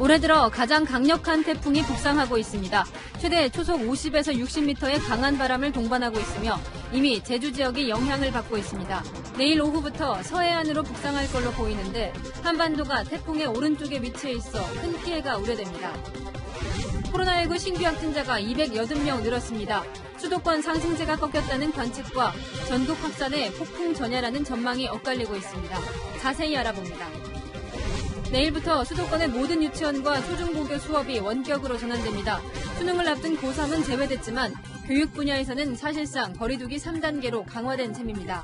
올해 들어 가장 강력한 태풍이 북상하고 있습니다. 최대 초속 50에서 60m의 강한 바람을 동반하고 있으며 이미 제주 지역이 영향을 받고 있습니다. 내일 오후부터 서해안으로 북상할 걸로 보이는데 한반도가 태풍의 오른쪽에 위치해 있어 큰 피해가 우려됩니다. 코로나19 신규 확진자가 280명 늘었습니다. 수도권 상승세가 꺾였다는 관측과 전국 확산에 폭풍 전야라는 전망이 엇갈리고 있습니다. 자세히 알아봅니다. 내일부터 수도권의 모든 유치원과 초중고교 수업이 원격으로 전환됩니다. 수능을 앞둔 고3은 제외됐지만 교육 분야에서는 사실상 거리두기 3단계로 강화된 셈입니다.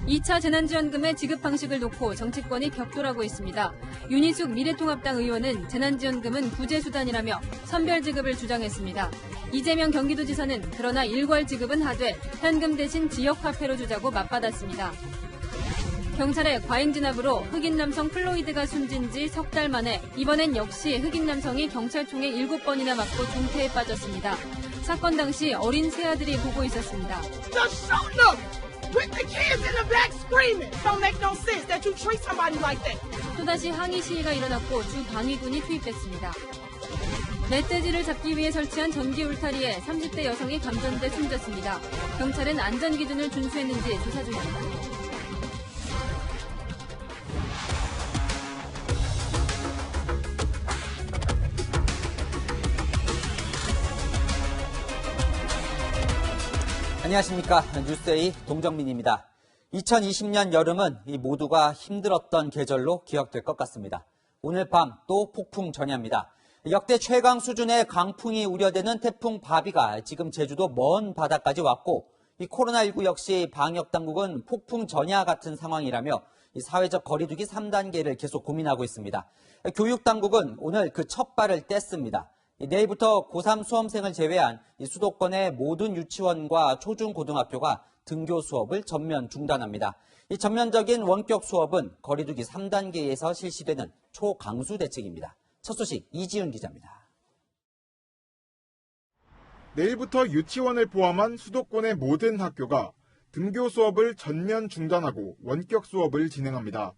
2차 재난지원금의 지급 방식을 놓고 정치권이 격돌하고 있습니다. 윤희숙 미래통합당 의원은 재난지원금은 구제수단이라며 선별지급을 주장했습니다. 이재명 경기도지사는 그러나 일괄 지급은 하되 현금 대신 지역화폐로 주자고 맞받았습니다. 경찰의 과잉 진압으로 흑인 남성 플로이드가 숨진 지 석 달 만에 이번엔 역시 흑인 남성이 경찰총에 7번이나 맞고 중태에 빠졌습니다. 사건 당시 어린 새아들이 보고 있었습니다. 또다시 항의 시위가 일어났고 주 방위군이 투입됐습니다. 멧돼지를 잡기 위해 설치한 전기 울타리에 30대 여성이 감전돼 숨졌습니다. 경찰은 안전기준을 준수했는지 조사 중입니다. 안녕하십니까. 뉴스데이 동정민입니다. 2020년 여름은 이 모두가 힘들었던 계절로 기억될 것 같습니다. 오늘 밤 또 폭풍 전야입니다. 역대 최강 수준의 강풍이 우려되는 태풍 바비가 지금 제주도 먼 바다까지 왔고 이 코로나19 역시 방역당국은 폭풍 전야 같은 상황이라며 이 사회적 거리두기 3단계를 계속 고민하고 있습니다. 교육당국은 오늘 그 첫 발을 뗐습니다. 내일부터 고3 수험생을 제외한 수도권의 모든 유치원과 초중고등학교가 등교 수업을 전면 중단합니다. 이 전면적인 원격 수업은 거리두기 3단계에서 실시되는 초강수 대책입니다. 첫 소식 이지은 기자입니다. 내일부터 유치원을 포함한 수도권의 모든 학교가 등교 수업을 전면 중단하고 원격 수업을 진행합니다.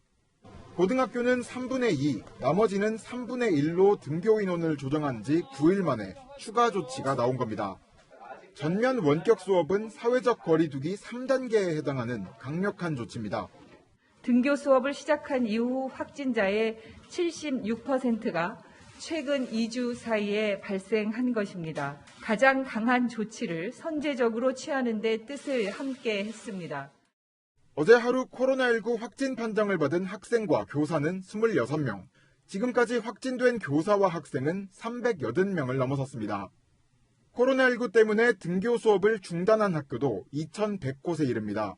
고등학교는 3분의 2, 나머지는 3분의 1로 등교 인원을 조정한 지 9일 만에 추가 조치가 나온 겁니다. 전면 원격 수업은 사회적 거리두기 3단계에 해당하는 강력한 조치입니다. 등교 수업을 시작한 이후 확진자의 76%가 최근 2주 사이에 발생한 것입니다. 가장 강한 조치를 선제적으로 취하는 데 뜻을 함께 했습니다. 어제 하루 코로나19 확진 판정을 받은 학생과 교사는 26명, 지금까지 확진된 교사와 학생은 380명을 넘어섰습니다. 코로나19 때문에 등교 수업을 중단한 학교도 2,100곳에 이릅니다.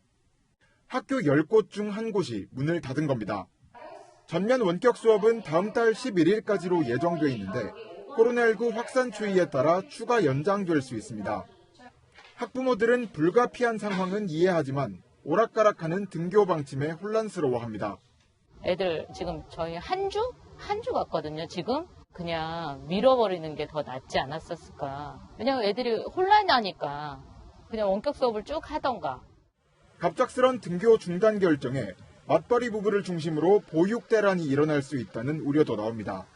학교 10곳 중 1곳이 문을 닫은 겁니다. 전면 원격 수업은 다음 달 11일까지로 예정돼 있는데 코로나19 확산 추이에 따라 추가 연장될 수 있습니다. 학부모들은 불가피한 상황은 이해하지만 오락가락하는 등교 방침에 혼란스러워합니다. 애들 지금 저희 한 주 갔거든요. 지금 그냥 밀어버리는 게 더 낫지 않았었을까. 왜냐면 애들이 혼란하니까 그냥 원격 수업을 쭉 하던가. 갑작스런 등교 중단 결정에 맞벌이 부부를 중심으로 보육대란이 일어날 수 있다는 우려도 나옵니다.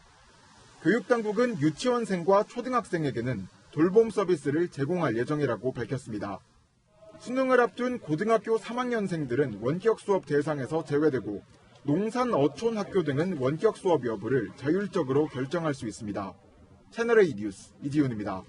교육당국은 유치원생과 초등학생에게는 돌봄 서비스를 제공할 예정이라고 밝혔습니다. 수능을 앞둔 고등학교 3학년생들은 원격 수업 대상에서 제외되고 농산 어촌 학교 등은 원격 수업 여부를 자율적으로 결정할 수 있습니다. 채널A 뉴스 이지훈입니다.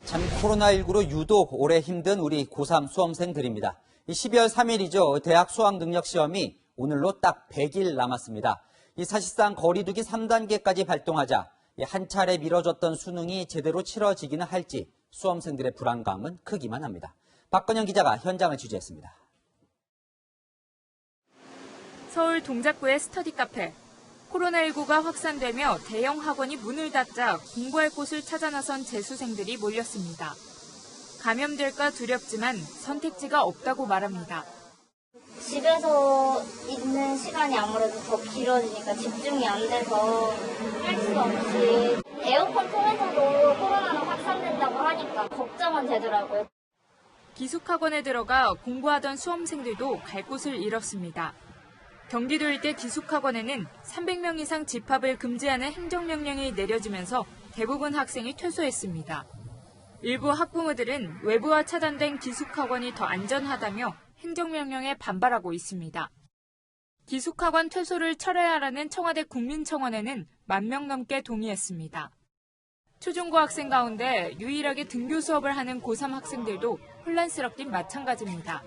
참 코로나19로 유독 올해 힘든 우리 고3 수험생들입니다. 12월 3일이죠. 대학 수학능력시험이 오늘로 딱 100일 남았습니다. 사실상 거리두기 3단계까지 발동하자 한 차례 미뤄졌던 수능이 제대로 치러지기는 할지 수험생들의 불안감은 크기만 합니다. 박건영 기자가 현장을 취재했습니다. 서울 동작구의 스터디 카페. 코로나19가 확산되며 대형 학원이 문을 닫자 공부할 곳을 찾아 나선 재수생들이 몰렸습니다. 감염될까 두렵지만 선택지가 없다고 말합니다. 집에서 있는 시간이 아무래도 더 길어지니까 집중이 안 돼서 할 수 없이 에어컨 통해서도 코로나가 확산된다고 하니까 걱정은 되더라고요. 기숙학원에 들어가 공부하던 수험생들도 갈 곳을 잃었습니다. 경기도 일대 기숙학원에는 300명 이상 집합을 금지하는 행정명령이 내려지면서 대부분 학생이 퇴소했습니다. 일부 학부모들은 외부와 차단된 기숙학원이 더 안전하다며 행정명령에 반발하고 있습니다. 기숙학원 퇴소를 철회하라는 청와대 국민청원에는 10,000명 넘게 동의했습니다. 초중고 학생 가운데 유일하게 등교 수업을 하는 고3 학생들도 혼란스럽긴 마찬가지입니다.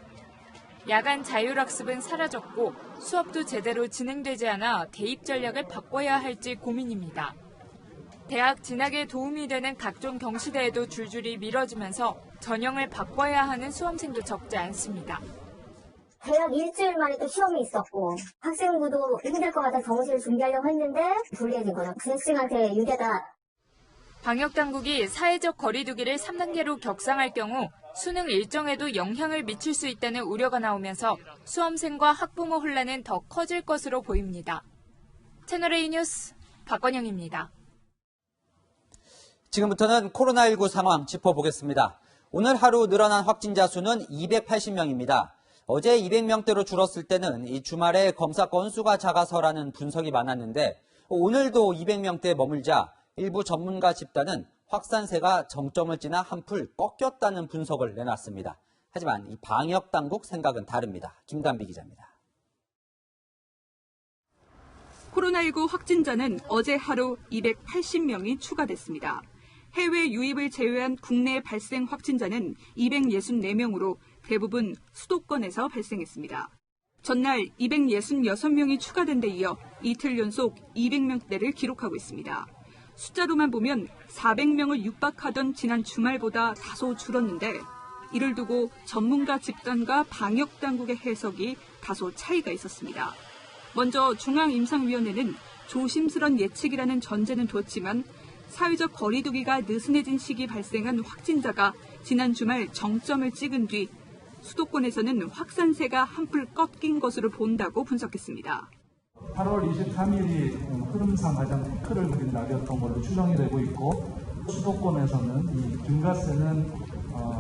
야간 자율학습은 사라졌고 수업도 제대로 진행되지 않아 대입 전략을 바꿔야 할지 고민입니다. 대학 진학에 도움이 되는 각종 경시대회도 줄줄이 미뤄지면서 전형을 바꿔야 하는 수험생도 적지 않습니다. 대학 일주일 만에 또 시험이 있었고 학생부도 힘들 것 같아서 정시를 준비하려고 했는데 불리해진 거죠. 학생한테 유리하다. 방역당국이 사회적 거리두기를 3단계로 격상할 경우 수능 일정에도 영향을 미칠 수 있다는 우려가 나오면서 수험생과 학부모 혼란은 더 커질 것으로 보입니다. 채널A 뉴스 박건영입니다. 지금부터는 코로나19 상황 짚어보겠습니다. 오늘 하루 늘어난 확진자 수는 280명입니다. 어제 200명대로 줄었을 때는 이 주말에 검사 건수가 작아서라는 분석이 많았는데 오늘도 200명대에 머물자 일부 전문가 집단은 확산세가 정점을 지나 한풀 꺾였다는 분석을 내놨습니다. 하지만 이 방역당국 생각은 다릅니다. 김단비 기자입니다. 코로나19 확진자는 어제 하루 280명이 추가됐습니다. 해외 유입을 제외한 국내 발생 확진자는 264명으로 대부분 수도권에서 발생했습니다. 전날 266명이 추가된 데 이어 이틀 연속 200명대를 기록하고 있습니다. 숫자로만 보면 400명을 육박하던 지난 주말보다 다소 줄었는데 이를 두고 전문가 집단과 방역당국의 해석이 다소 차이가 있었습니다. 먼저 중앙임상위원회는 조심스런 예측이라는 전제는 뒀지만 사회적 거리두기가 느슨해진 시기 발생한 확진자가 지난 주말 정점을 찍은 뒤 수도권에서는 확산세가 한풀 꺾인 것으로 본다고 분석했습니다. 8월 23일이 흐름상 가장 피크를 그린 날이었던 걸로 추정이 되고 있고 수도권에서는 이 증가세는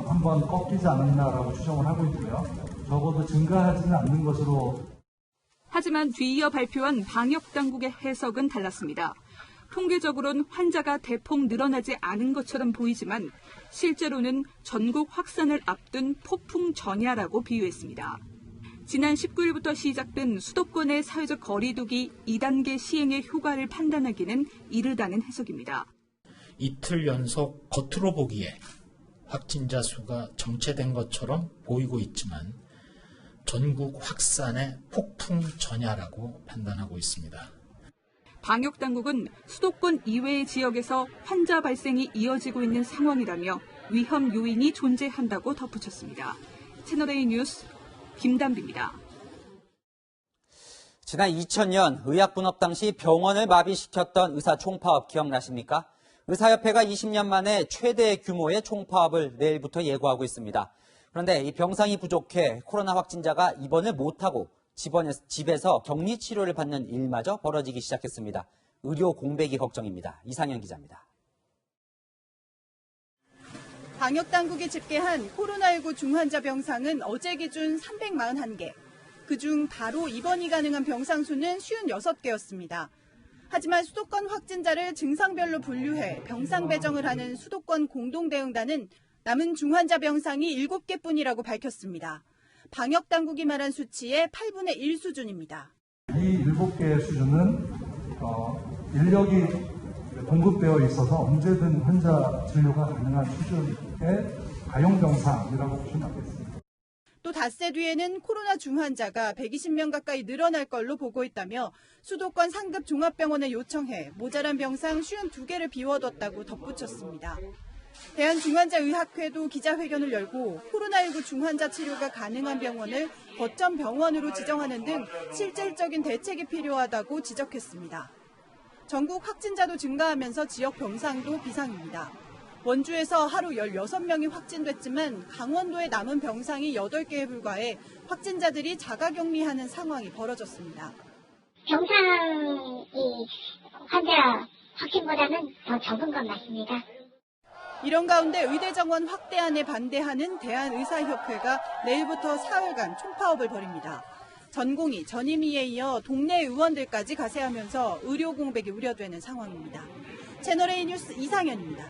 한번 꺾이지 않았나라고 추정을 하고 있고요. 적어도 증가하지는 않는 것으로. 하지만 뒤이어 발표한 방역당국의 해석은 달랐습니다. 통계적으로는 환자가 대폭 늘어나지 않은 것처럼 보이지만 실제로는 전국 확산을 앞둔 폭풍 전야라고 비유했습니다. 지난 19일부터 시작된 수도권의 사회적 거리두기 2단계 시행의 효과를 판단하기는 이르다는 해석입니다. 이틀 연속 겉으로 보기에 확진자 수가 정체된 것처럼 보이고 있지만 전국 확산의 폭풍 전야라고 판단하고 있습니다. 방역당국은 수도권 이외의 지역에서 환자 발생이 이어지고 있는 상황이라며 위험 요인이 존재한다고 덧붙였습니다. 채널A 뉴스 김단비입니다. 지난 2000년 의약분업 당시 병원을 마비시켰던 의사 총파업 기억나십니까? 의사협회가 20년 만에 최대 규모의 총파업을 내일부터 예고하고 있습니다. 그런데 이 병상이 부족해 코로나 확진자가 입원을 못하고 집에서 격리 치료를 받는 일마저 벌어지기 시작했습니다. 의료 공백이 걱정입니다. 이상현 기자입니다. 방역당국이 집계한 코로나19 중환자 병상은 어제 기준 341개. 그중 바로 입원이 가능한 병상 수는 56개였습니다. 하지만 수도권 확진자를 증상별로 분류해 병상 배정을 하는 수도권 공동대응단은 남은 중환자 병상이 7개뿐이라고 밝혔습니다. 방역당국이 말한 수치의 8분의 1 수준입니다. 이 7개의 수준은 인력이 공급되어 있어서 언제든 환자 진료가 가능한 수준의 가용 병상이라고 보시면 되겠습니다. 또 닷새 뒤에는 코로나 중환자가 120명 가까이 늘어날 걸로 보고 있다며 수도권 상급 종합병원에 요청해 모자란 병상 52개를 비워뒀다고 덧붙였습니다. 대한중환자의학회도 기자회견을 열고 코로나19 중환자 치료가 가능한 병원을 거점 병원으로 지정하는 등 실질적인 대책이 필요하다고 지적했습니다. 전국 확진자도 증가하면서 지역 병상도 비상입니다. 원주에서 하루 16명이 확진됐지만 강원도에 남은 병상이 8개에 불과해 확진자들이 자가격리하는 상황이 벌어졌습니다. 병상이 환자 확진보다는 더 적은 건 맞습니다. 이런 가운데 의대 정원 확대안에 반대하는 대한의사협회가 내일부터 사흘간 총파업을 벌입니다. 전공의, 전임의에 이어 동네 의원들까지 가세하면서 의료 공백이 우려되는 상황입니다. 채널A 뉴스 이상현입니다.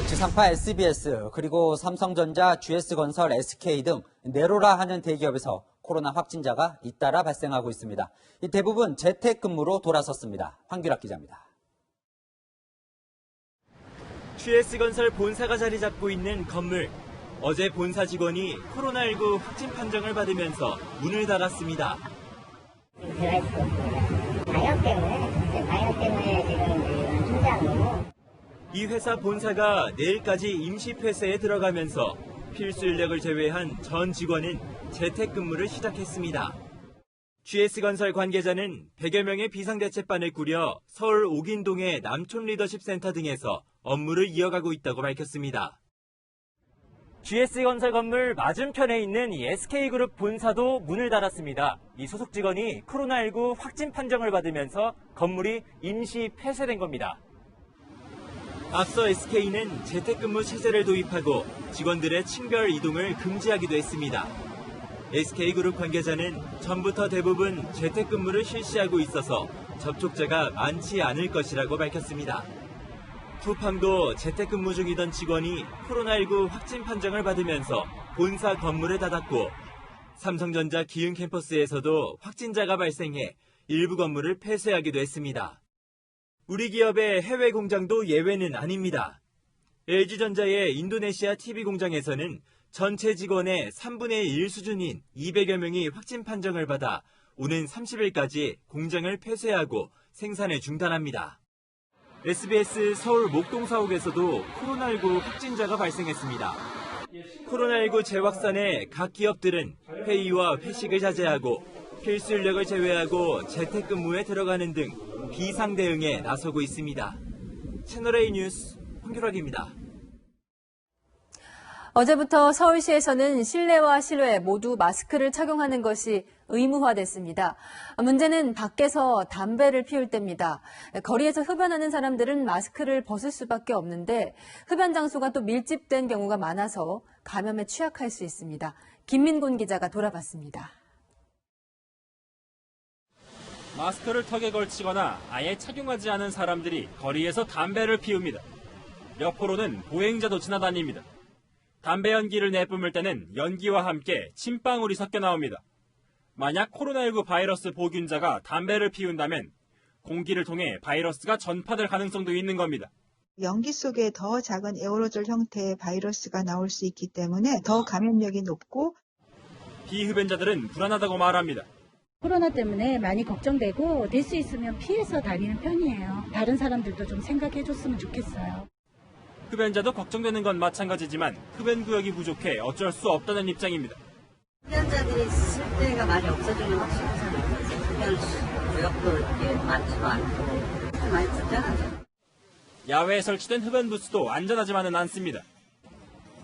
지상파 SBS 그리고 삼성전자, GS건설, SK 등 네로라 하는 대기업에서 코로나 확진자가 잇따라 발생하고 있습니다. 이 대부분 재택근무로 돌아섰습니다. 황규락 기자입니다. GS건설 본사가 자리 잡고 있는 건물. 어제 본사 직원이 코로나19 확진 판정을 받으면서 문을 닫았습니다. 들어갈 수가 없습니다. 방역 때문에 지금 중지하는 거고. 이 회사 본사가 내일까지 임시 폐쇄에 들어가면서 필수 인력을 제외한 전 직원은 재택근무를 시작했습니다. GS건설 관계자는 100여 명의 비상대책반을 꾸려 서울 옥인동의 남촌 리더십 센터 등에서 업무를 이어가고 있다고 밝혔습니다. GS건설 건물 맞은편에 있는 이 SK그룹 본사도 문을 닫았습니다. 이 소속 직원이 코로나19 확진 판정을 받으면서 건물이 임시 폐쇄된 겁니다. 앞서 SK는 재택근무 체제를 도입하고 직원들의 층별 이동을 금지하기도 했습니다. SK그룹 관계자는 전부터 대부분 재택근무를 실시하고 있어서 접촉자가 많지 않을 것이라고 밝혔습니다. 쿠팡도 재택근무 중이던 직원이 코로나19 확진 판정을 받으면서 본사 건물을 닫았고, 삼성전자 기흥 캠퍼스에서도 확진자가 발생해 일부 건물을 폐쇄하기도 했습니다. 우리 기업의 해외 공장도 예외는 아닙니다. LG전자의 인도네시아 TV 공장에서는 전체 직원의 3분의 1 수준인 200여 명이 확진 판정을 받아 오는 30일까지 공장을 폐쇄하고 생산을 중단합니다. SBS 서울 목동사옥에서도 코로나19 확진자가 발생했습니다. 코로나19 재확산에 각 기업들은 회의와 회식을 자제하고 필수 인력을 제외하고 재택근무에 들어가는 등 비상 대응에 나서고 있습니다. 채널A 뉴스 황규락입니다. 어제부터 서울시에서는 실내와 실외 모두 마스크를 착용하는 것이 의무화됐습니다. 문제는 밖에서 담배를 피울 때입니다. 거리에서 흡연하는 사람들은 마스크를 벗을 수밖에 없는데 흡연 장소가 또 밀집된 경우가 많아서 감염에 취약할 수 있습니다. 김민곤 기자가 돌아봤습니다. 마스크를 턱에 걸치거나 아예 착용하지 않은 사람들이 거리에서 담배를 피웁니다. 옆으로는 보행자도 지나다닙니다. 담배 연기를 내뿜을 때는 연기와 함께 침방울이 섞여 나옵니다. 만약 코로나19 바이러스 보균자가 담배를 피운다면 공기를 통해 바이러스가 전파될 가능성도 있는 겁니다. 연기 속에 더 작은 에어로졸 형태의 바이러스가 나올 수 있기 때문에 더 감염력이 높고, 비흡연자들은 불안하다고 말합니다. 코로나 때문에 많이 걱정되고 될 수 있으면 피해서 다니는 편이에요. 다른 사람들도 좀 생각해 줬으면 좋겠어요. 흡연자도 걱정되는 건 마찬가지지만 흡연구역이 부족해 어쩔 수 없다는 입장입니다. 흡연자들이 쓸 데가 많이 없어지는 확실하잖아요. 흡연구역도 이렇게 많지도 않고 많이 불편하죠. 야외에 설치된 흡연 부스도 안전하지만은 않습니다.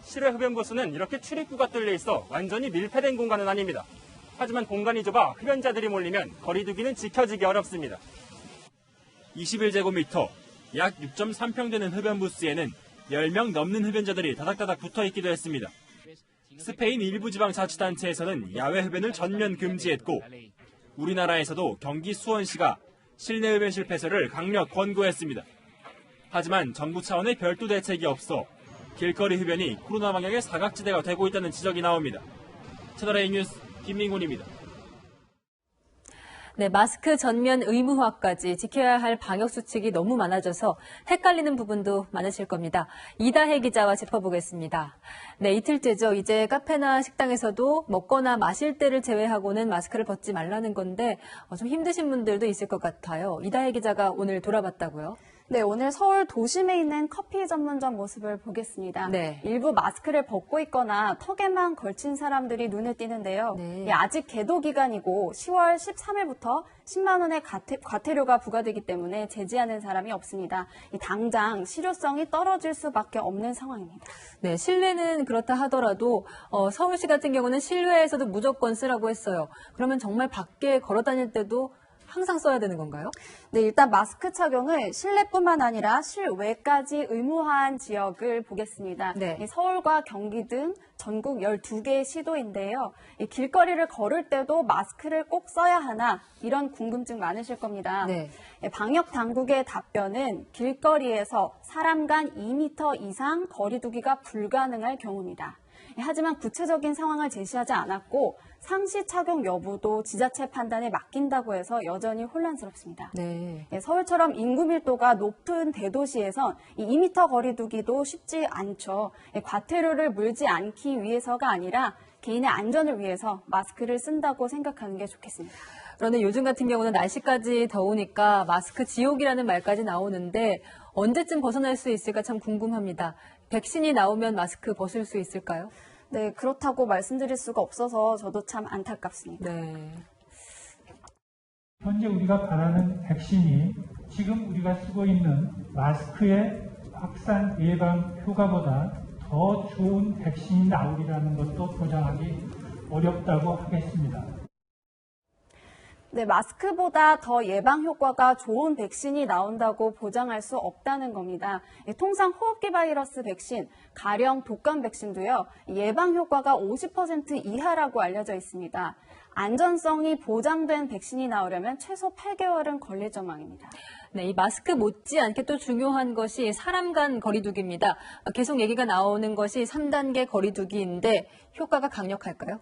실외 흡연 부스는 이렇게 출입구가 뚫려 있어 완전히 밀폐된 공간은 아닙니다. 하지만 공간이 좁아 흡연자들이 몰리면 거리두기는 지켜지기 어렵습니다. 21제곱미터, 약 6.3평 되는 흡연 부스에는 10명 넘는 흡연자들이 다닥다닥 붙어 있기도 했습니다. 스페인 일부 지방 자치단체에서는 야외 흡연을 전면 금지했고, 우리나라에서도 경기 수원시가 실내 흡연실 폐쇄를 강력 권고했습니다. 하지만 정부 차원의 별도 대책이 없어 길거리 흡연이 코로나 방역의 사각지대가 되고 있다는 지적이 나옵니다. 채널A 뉴스 김민곤입니다. 네, 마스크 전면 의무화까지 지켜야 할 방역 수칙이 너무 많아져서 헷갈리는 부분도 많으실 겁니다. 이다혜 기자와 짚어보겠습니다. 네, 이틀째죠. 이제 카페나 식당에서도 먹거나 마실 때를 제외하고는 마스크를 벗지 말라는 건데 좀 힘드신 분들도 있을 것 같아요. 이다혜 기자가 오늘 돌아봤다고요? 네, 오늘 서울 도심에 있는 커피 전문점 모습을 보겠습니다. 네. 일부 마스크를 벗고 있거나 턱에만 걸친 사람들이 눈에 띄는데요. 네. 아직 계도 기간이고 10월 13일부터 10만 원의 과태료가 부과되기 때문에 제지하는 사람이 없습니다. 당장 실효성이 떨어질 수밖에 없는 상황입니다. 네, 실내는 그렇다 하더라도 서울시 같은 경우는 실외에서도 무조건 쓰라고 했어요. 그러면 정말 밖에 걸어 다닐 때도 항상 써야 되는 건가요? 네, 일단 마스크 착용을 실내뿐만 아니라 실외까지 의무화한 지역을 보겠습니다. 네. 서울과 경기 등 전국 12개의 시도인데요. 길거리를 걸을 때도 마스크를 꼭 써야 하나 이런 궁금증 많으실 겁니다. 네. 방역 당국의 답변은 길거리에서 사람 간 2m 이상 거리 두기가 불가능할 경우입니다. 하지만 구체적인 상황을 제시하지 않았고 상시 착용 여부도 지자체 판단에 맡긴다고 해서 여전히 혼란스럽습니다. 네. 서울처럼 인구 밀도가 높은 대도시에선 이 2m 거리 두기도 쉽지 않죠. 과태료를 물지 않기 위해서가 아니라 개인의 안전을 위해서 마스크를 쓴다고 생각하는 게 좋겠습니다. 그런데 요즘 같은 경우는 날씨까지 더우니까 마스크 지옥이라는 말까지 나오는데 언제쯤 벗어날 수 있을까 참 궁금합니다. 백신이 나오면 마스크 벗을 수 있을까요? 네, 그렇다고 말씀드릴 수가 없어서 저도 참 안타깝습니다. 네. 현재 우리가 바라는 백신이 지금 우리가 쓰고 있는 마스크의 확산 예방 효과보다 더 좋은 백신이 나오리라는 것도 보장하기 어렵다고 하겠습니다. 네, 마스크보다 더 예방 효과가 좋은 백신이 나온다고 보장할 수 없다는 겁니다. 통상 호흡기 바이러스 백신, 가령 독감 백신도요, 예방 효과가 50% 이하라고 알려져 있습니다. 안전성이 보장된 백신이 나오려면 최소 8개월은 걸릴 전망입니다. 네, 이 마스크 못지않게 또 중요한 것이 사람 간 거리두기입니다. 계속 얘기가 나오는 것이 3단계 거리두기인데 효과가 강력할까요?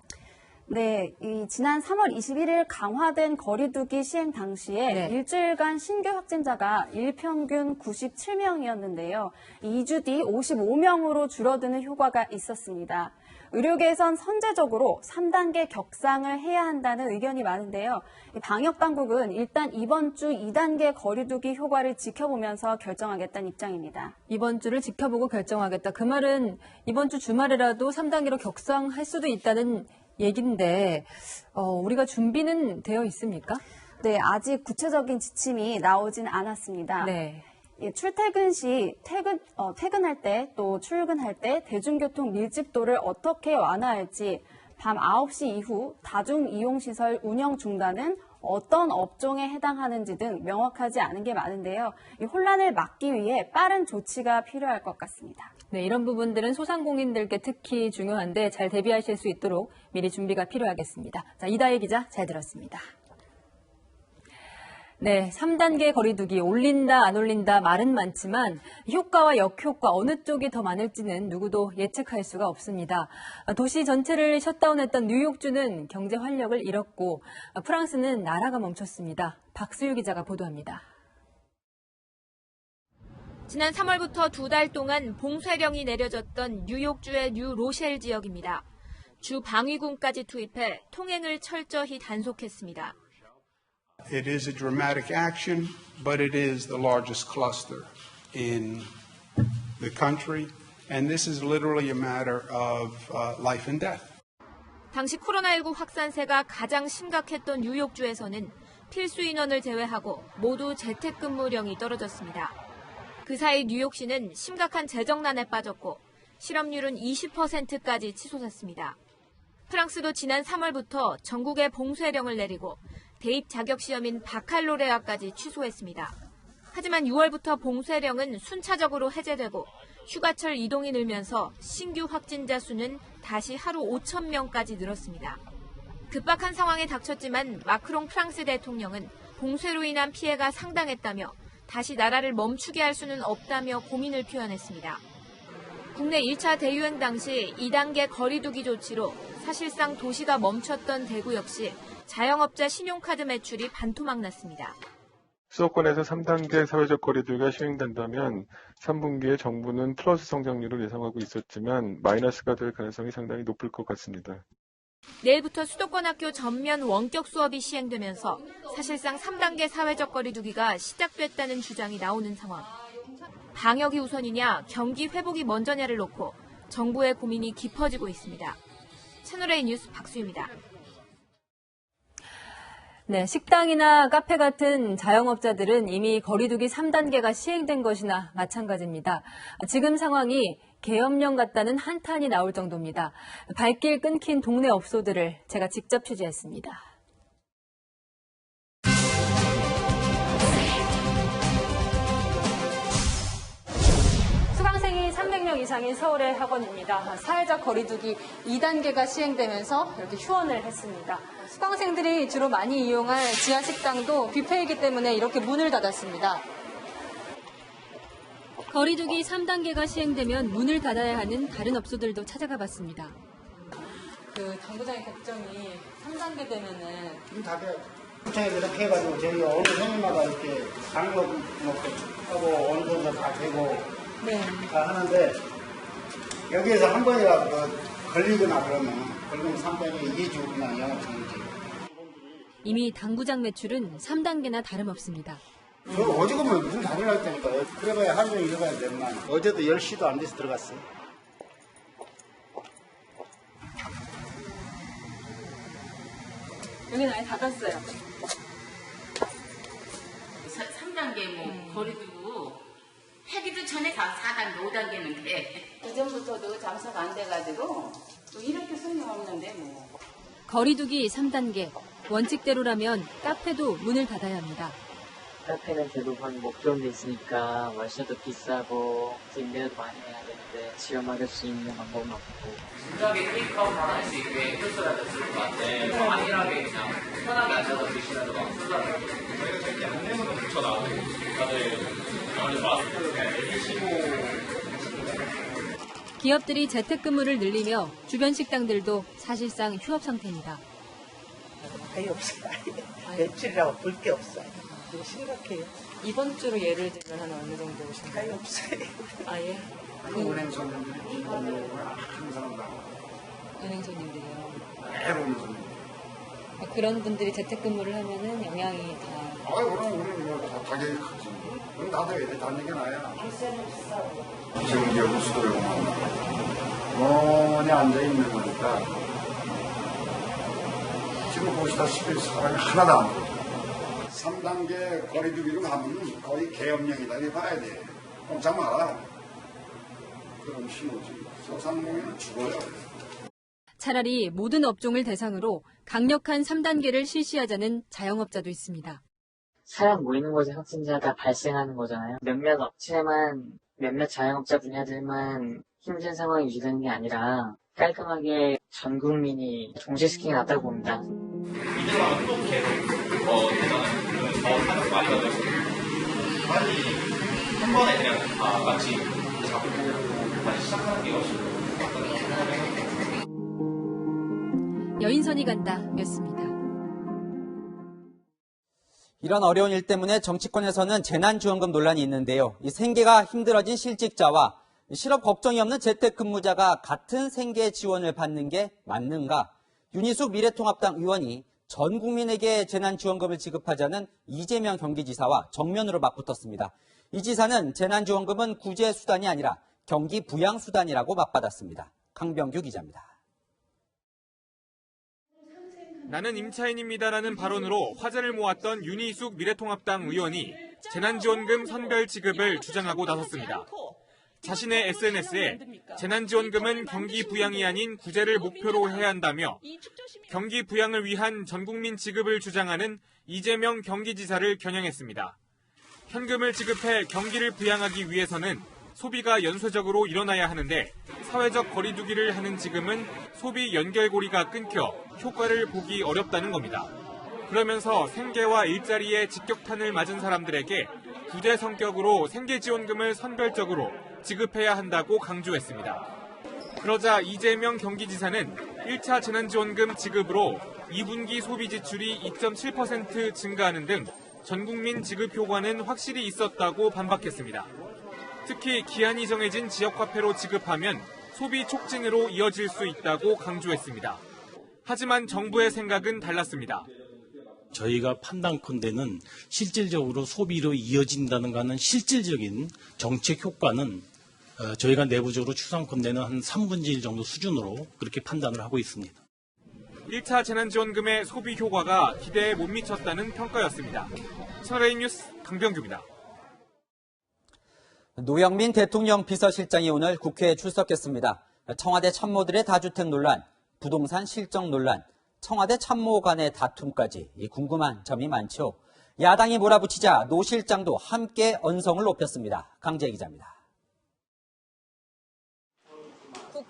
네, 지난 3월 21일 강화된 거리두기 시행 당시에 네. 일주일간 신규 확진자가 일평균 97명이었는데요. 2주 뒤 55명으로 줄어드는 효과가 있었습니다. 의료계에선 선제적으로 3단계 격상을 해야 한다는 의견이 많은데요. 방역당국은 일단 이번 주 2단계 거리두기 효과를 지켜보면서 결정하겠다는 입장입니다. 이번 주를 지켜보고 결정하겠다. 그 말은 이번 주 주말이라도 3단계로 격상할 수도 있다는 얘기인데 우리가 준비는 되어 있습니까? 네, 아직 구체적인 지침이 나오진 않았습니다. 네. 출퇴근 시 퇴근할 때 또 출근할 때 대중교통 밀집도를 어떻게 완화할지 밤 9시 이후 다중이용시설 운영 중단은 어떤 업종에 해당하는지 등 명확하지 않은 게 많은데요. 이 혼란을 막기 위해 빠른 조치가 필요할 것 같습니다. 네, 이런 부분들은 소상공인들께 특히 중요한데 잘 대비하실 수 있도록 미리 준비가 필요하겠습니다. 자, 이다혜 기자 잘 들었습니다. 네, 3단계 거리두기 올린다 안 올린다 말은 많지만 효과와 역효과 어느 쪽이 더 많을지는 누구도 예측할 수가 없습니다. 도시 전체를 셧다운했던 뉴욕주는 경제 활력을 잃었고 프랑스는 나라가 멈췄습니다. 박수유 기자가 보도합니다. 지난 3월부터 2달 동안 봉쇄령이 내려졌던 뉴욕주의 뉴 로셸 지역입니다. 주 방위군까지 투입해 통행을 철저히 단속했습니다. It is a dramatic action, but it is the largest cluster in the country, and this is literally a matter of life and death. 당시 코로나19 확산세가 가장 심각했던 뉴욕주에서는 필수 인원을 제외하고 모두 재택근무령이 떨어졌습니다. 그 사이 뉴욕시는 심각한 재정난에 빠졌고 실업률은 20%까지 치솟았습니다. 프랑스도 지난 3월부터 전국에 봉쇄령을 내리고 대입 자격시험인 바칼로레아까지 취소했습니다. 하지만 6월부터 봉쇄령은 순차적으로 해제되고 휴가철 이동이 늘면서 신규 확진자 수는 다시 하루 5,000명까지 늘었습니다. 급박한 상황에 닥쳤지만 마크롱 프랑스 대통령은 봉쇄로 인한 피해가 상당했다며 다시 나라를 멈추게 할 수는 없다며 고민을 표현했습니다. 국내 1차 대유행 당시 2단계 거리두기 조치로 사실상 도시가 멈췄던 대구 역시 자영업자 신용카드 매출이 반토막 났습니다. 수도권에서 3단계 사회적 거리두기가 시행된다면 3분기에 정부는 플러스 성장률을 예상하고 있었지만 마이너스가 될 가능성이 상당히 높을 것 같습니다. 내일부터 수도권 학교 전면 원격 수업이 시행되면서 사실상 3단계 사회적 거리두기가 시작됐다는 주장이 나오는 상황. 방역이 우선이냐 경기 회복이 먼저냐를 놓고 정부의 고민이 깊어지고 있습니다. 채널A 뉴스 박수입니다. 네, 식당이나 카페 같은 자영업자들은 이미 거리두기 3단계가 시행된 것이나 마찬가지입니다. 지금 상황이 계엄령 같다는 한탄이 나올 정도입니다. 발길 끊긴 동네 업소들을 제가 직접 취재했습니다. 이상인 서울의 학원입니다. 사회적 거리두기 2단계가 시행되면서 이렇게 휴원을 했습니다. 수강생들이 주로 많이 이용할 지하 식당도 뷔페이기 때문에 이렇게 문을 닫았습니다. 거리두기 3단계가 시행되면 문을 닫아야 하는 다른 업소들도 찾아가 봤습니다. 당구장의 걱정이 3단계 되면은 문 닫아야죠. 구청에서 이렇게 해가지고 저희 어느 생일마다 이렇게 장력 하고 어느 정도 다 되고 다 하는데 여기에서 한 번이라도 걸리거나 그러면 상당히 2주 그냥 영업 정지. 이미 당구장 매출은 3단계나 다름없습니다. 저 어지간하면 문 닫으려 했다니까요. 그래봐야 하루 종일 일어나야 되만. 어제도 10시도 안 돼서 들어갔어요. 여기는 아예 닫았어요. 3단계 거리두고 하기도 전에 4단계, 5단계는 돼. 그전부터도 장사가 안 돼가지고 또 이렇게 손님 없는데 뭐. 거리두기 3단계. 원칙대로라면 카페도 문을 닫아야 합니다. 카페는 대부분 목돈도 있으니까 월세도 비싸고 임대도 많이 해야 되는데 지원받을 수 있는 방법은 없고. 진작에 테이크아웃 할 수 있게 해줬어야 됐을 것 같아. 안일하게 그냥 편하게 앉아서 드시라도 막 쓰려고. 저희가 저렇게 안내문도 붙여놔도 다들 마스크를 그냥 쓰시고. 기업들이 재택근무를 늘리며 주변 식당들도 사실상 휴업 상태입니다. 아예 없어요. 며칠이라고 볼 게 없어요. 너무 심각해요. 이번 주로 예를 들면 한 어느 정도 오신가요? 아예 없어요. 아예? 은행 손님들이 항상 은행 손님들이요? 매일 오는 손님. 그런 분들이 재택근무를 하면은 영향이 다. 그럼 우리는 뭐 가격이 크지. 우리 닫아야 돼. 닫는 게 나아야. 월세는 비싸고. 지금 이제 우수도에 원이 앉아있는 거니까 지금 보시다시피 사람이 하나도 안 보여. 3단계 거리두기로 가면 거의 계엄령이다 이렇게 봐야 돼. 꼼짝 마라. 그럼 신호지. 소상공인은 죽어요. 차라리 모든 업종을 대상으로 강력한 3단계를 실시하자는 자영업자도 있습니다. 사람 모이는 곳에 확진자가 발생하는 거잖아요. 몇몇 업체만, 몇몇 자영업자 분야들만 힘든 상황이 유지되는 게 아니라 깔끔하게 전 국민이 종식시키는 게 낫다고 봅니다. 이제는 또 계속 되잖아요. 더 사람 많이 가져서 빨리 한 번에 그냥 다 같이 잡고 다시 시작하는 게 훨씬 여인선이 간다였습니다. 이런 어려운 일 때문에 정치권에서는 재난지원금 논란이 있는데요. 이 생계가 힘들어진 실직자와 실업 걱정이 없는 재택근무자가 같은 생계 지원을 받는 게 맞는가? 윤희숙 미래통합당 의원이 전 국민에게 재난지원금을 지급하자는 이재명 경기지사와 정면으로 맞붙었습니다. 이 지사는 재난지원금은 구제수단이 아니라 경기 부양수단이라고 맞받았습니다. 강병규 기자입니다. 나는 임차인입니다라는 발언으로 화제를 모았던 윤희숙 미래통합당 의원이 재난지원금 선별 지급을 주장하고 나섰습니다. 자신의 SNS에 재난지원금은 경기 부양이 아닌 구제를 목표로 해야 한다며 경기 부양을 위한 전국민 지급을 주장하는 이재명 경기지사를 겨냥했습니다. 현금을 지급해 경기를 부양하기 위해서는 소비가 연쇄적으로 일어나야 하는데 사회적 거리두기를 하는 지금은 소비 연결고리가 끊겨 효과를 보기 어렵다는 겁니다. 그러면서 생계와 일자리에 직격탄을 맞은 사람들에게 구제 성격으로 생계지원금을 선별적으로 지급해야 한다고 강조했습니다. 그러자 이재명 경기지사는 1차 재난지원금 지급으로 2분기 소비 지출이 2.7% 증가하는 등 전국민 지급 효과는 확실히 있었다고 반박했습니다. 특히 기한이 정해진 지역화폐로 지급하면 소비 촉진으로 이어질 수 있다고 강조했습니다. 하지만 정부의 생각은 달랐습니다. 저희가 판단컨대는 실질적으로 소비로 이어진다는 거는 실질적인 정책 효과는 저희가 내부적으로 추산컨대는 한 3분의 1 정도 수준으로 그렇게 판단을 하고 있습니다. 1차 재난지원금의 소비 효과가 기대에 못 미쳤다는 평가였습니다. 채널A 뉴스 강병규입니다. 노영민 대통령 비서실장이 오늘 국회에 출석했습니다. 청와대 참모들의 다주택 논란, 부동산 실적 논란, 청와대 참모 간의 다툼까지 궁금한 점이 많죠. 야당이 몰아붙이자 노 실장도 함께 언성을 높였습니다. 강재 기자입니다.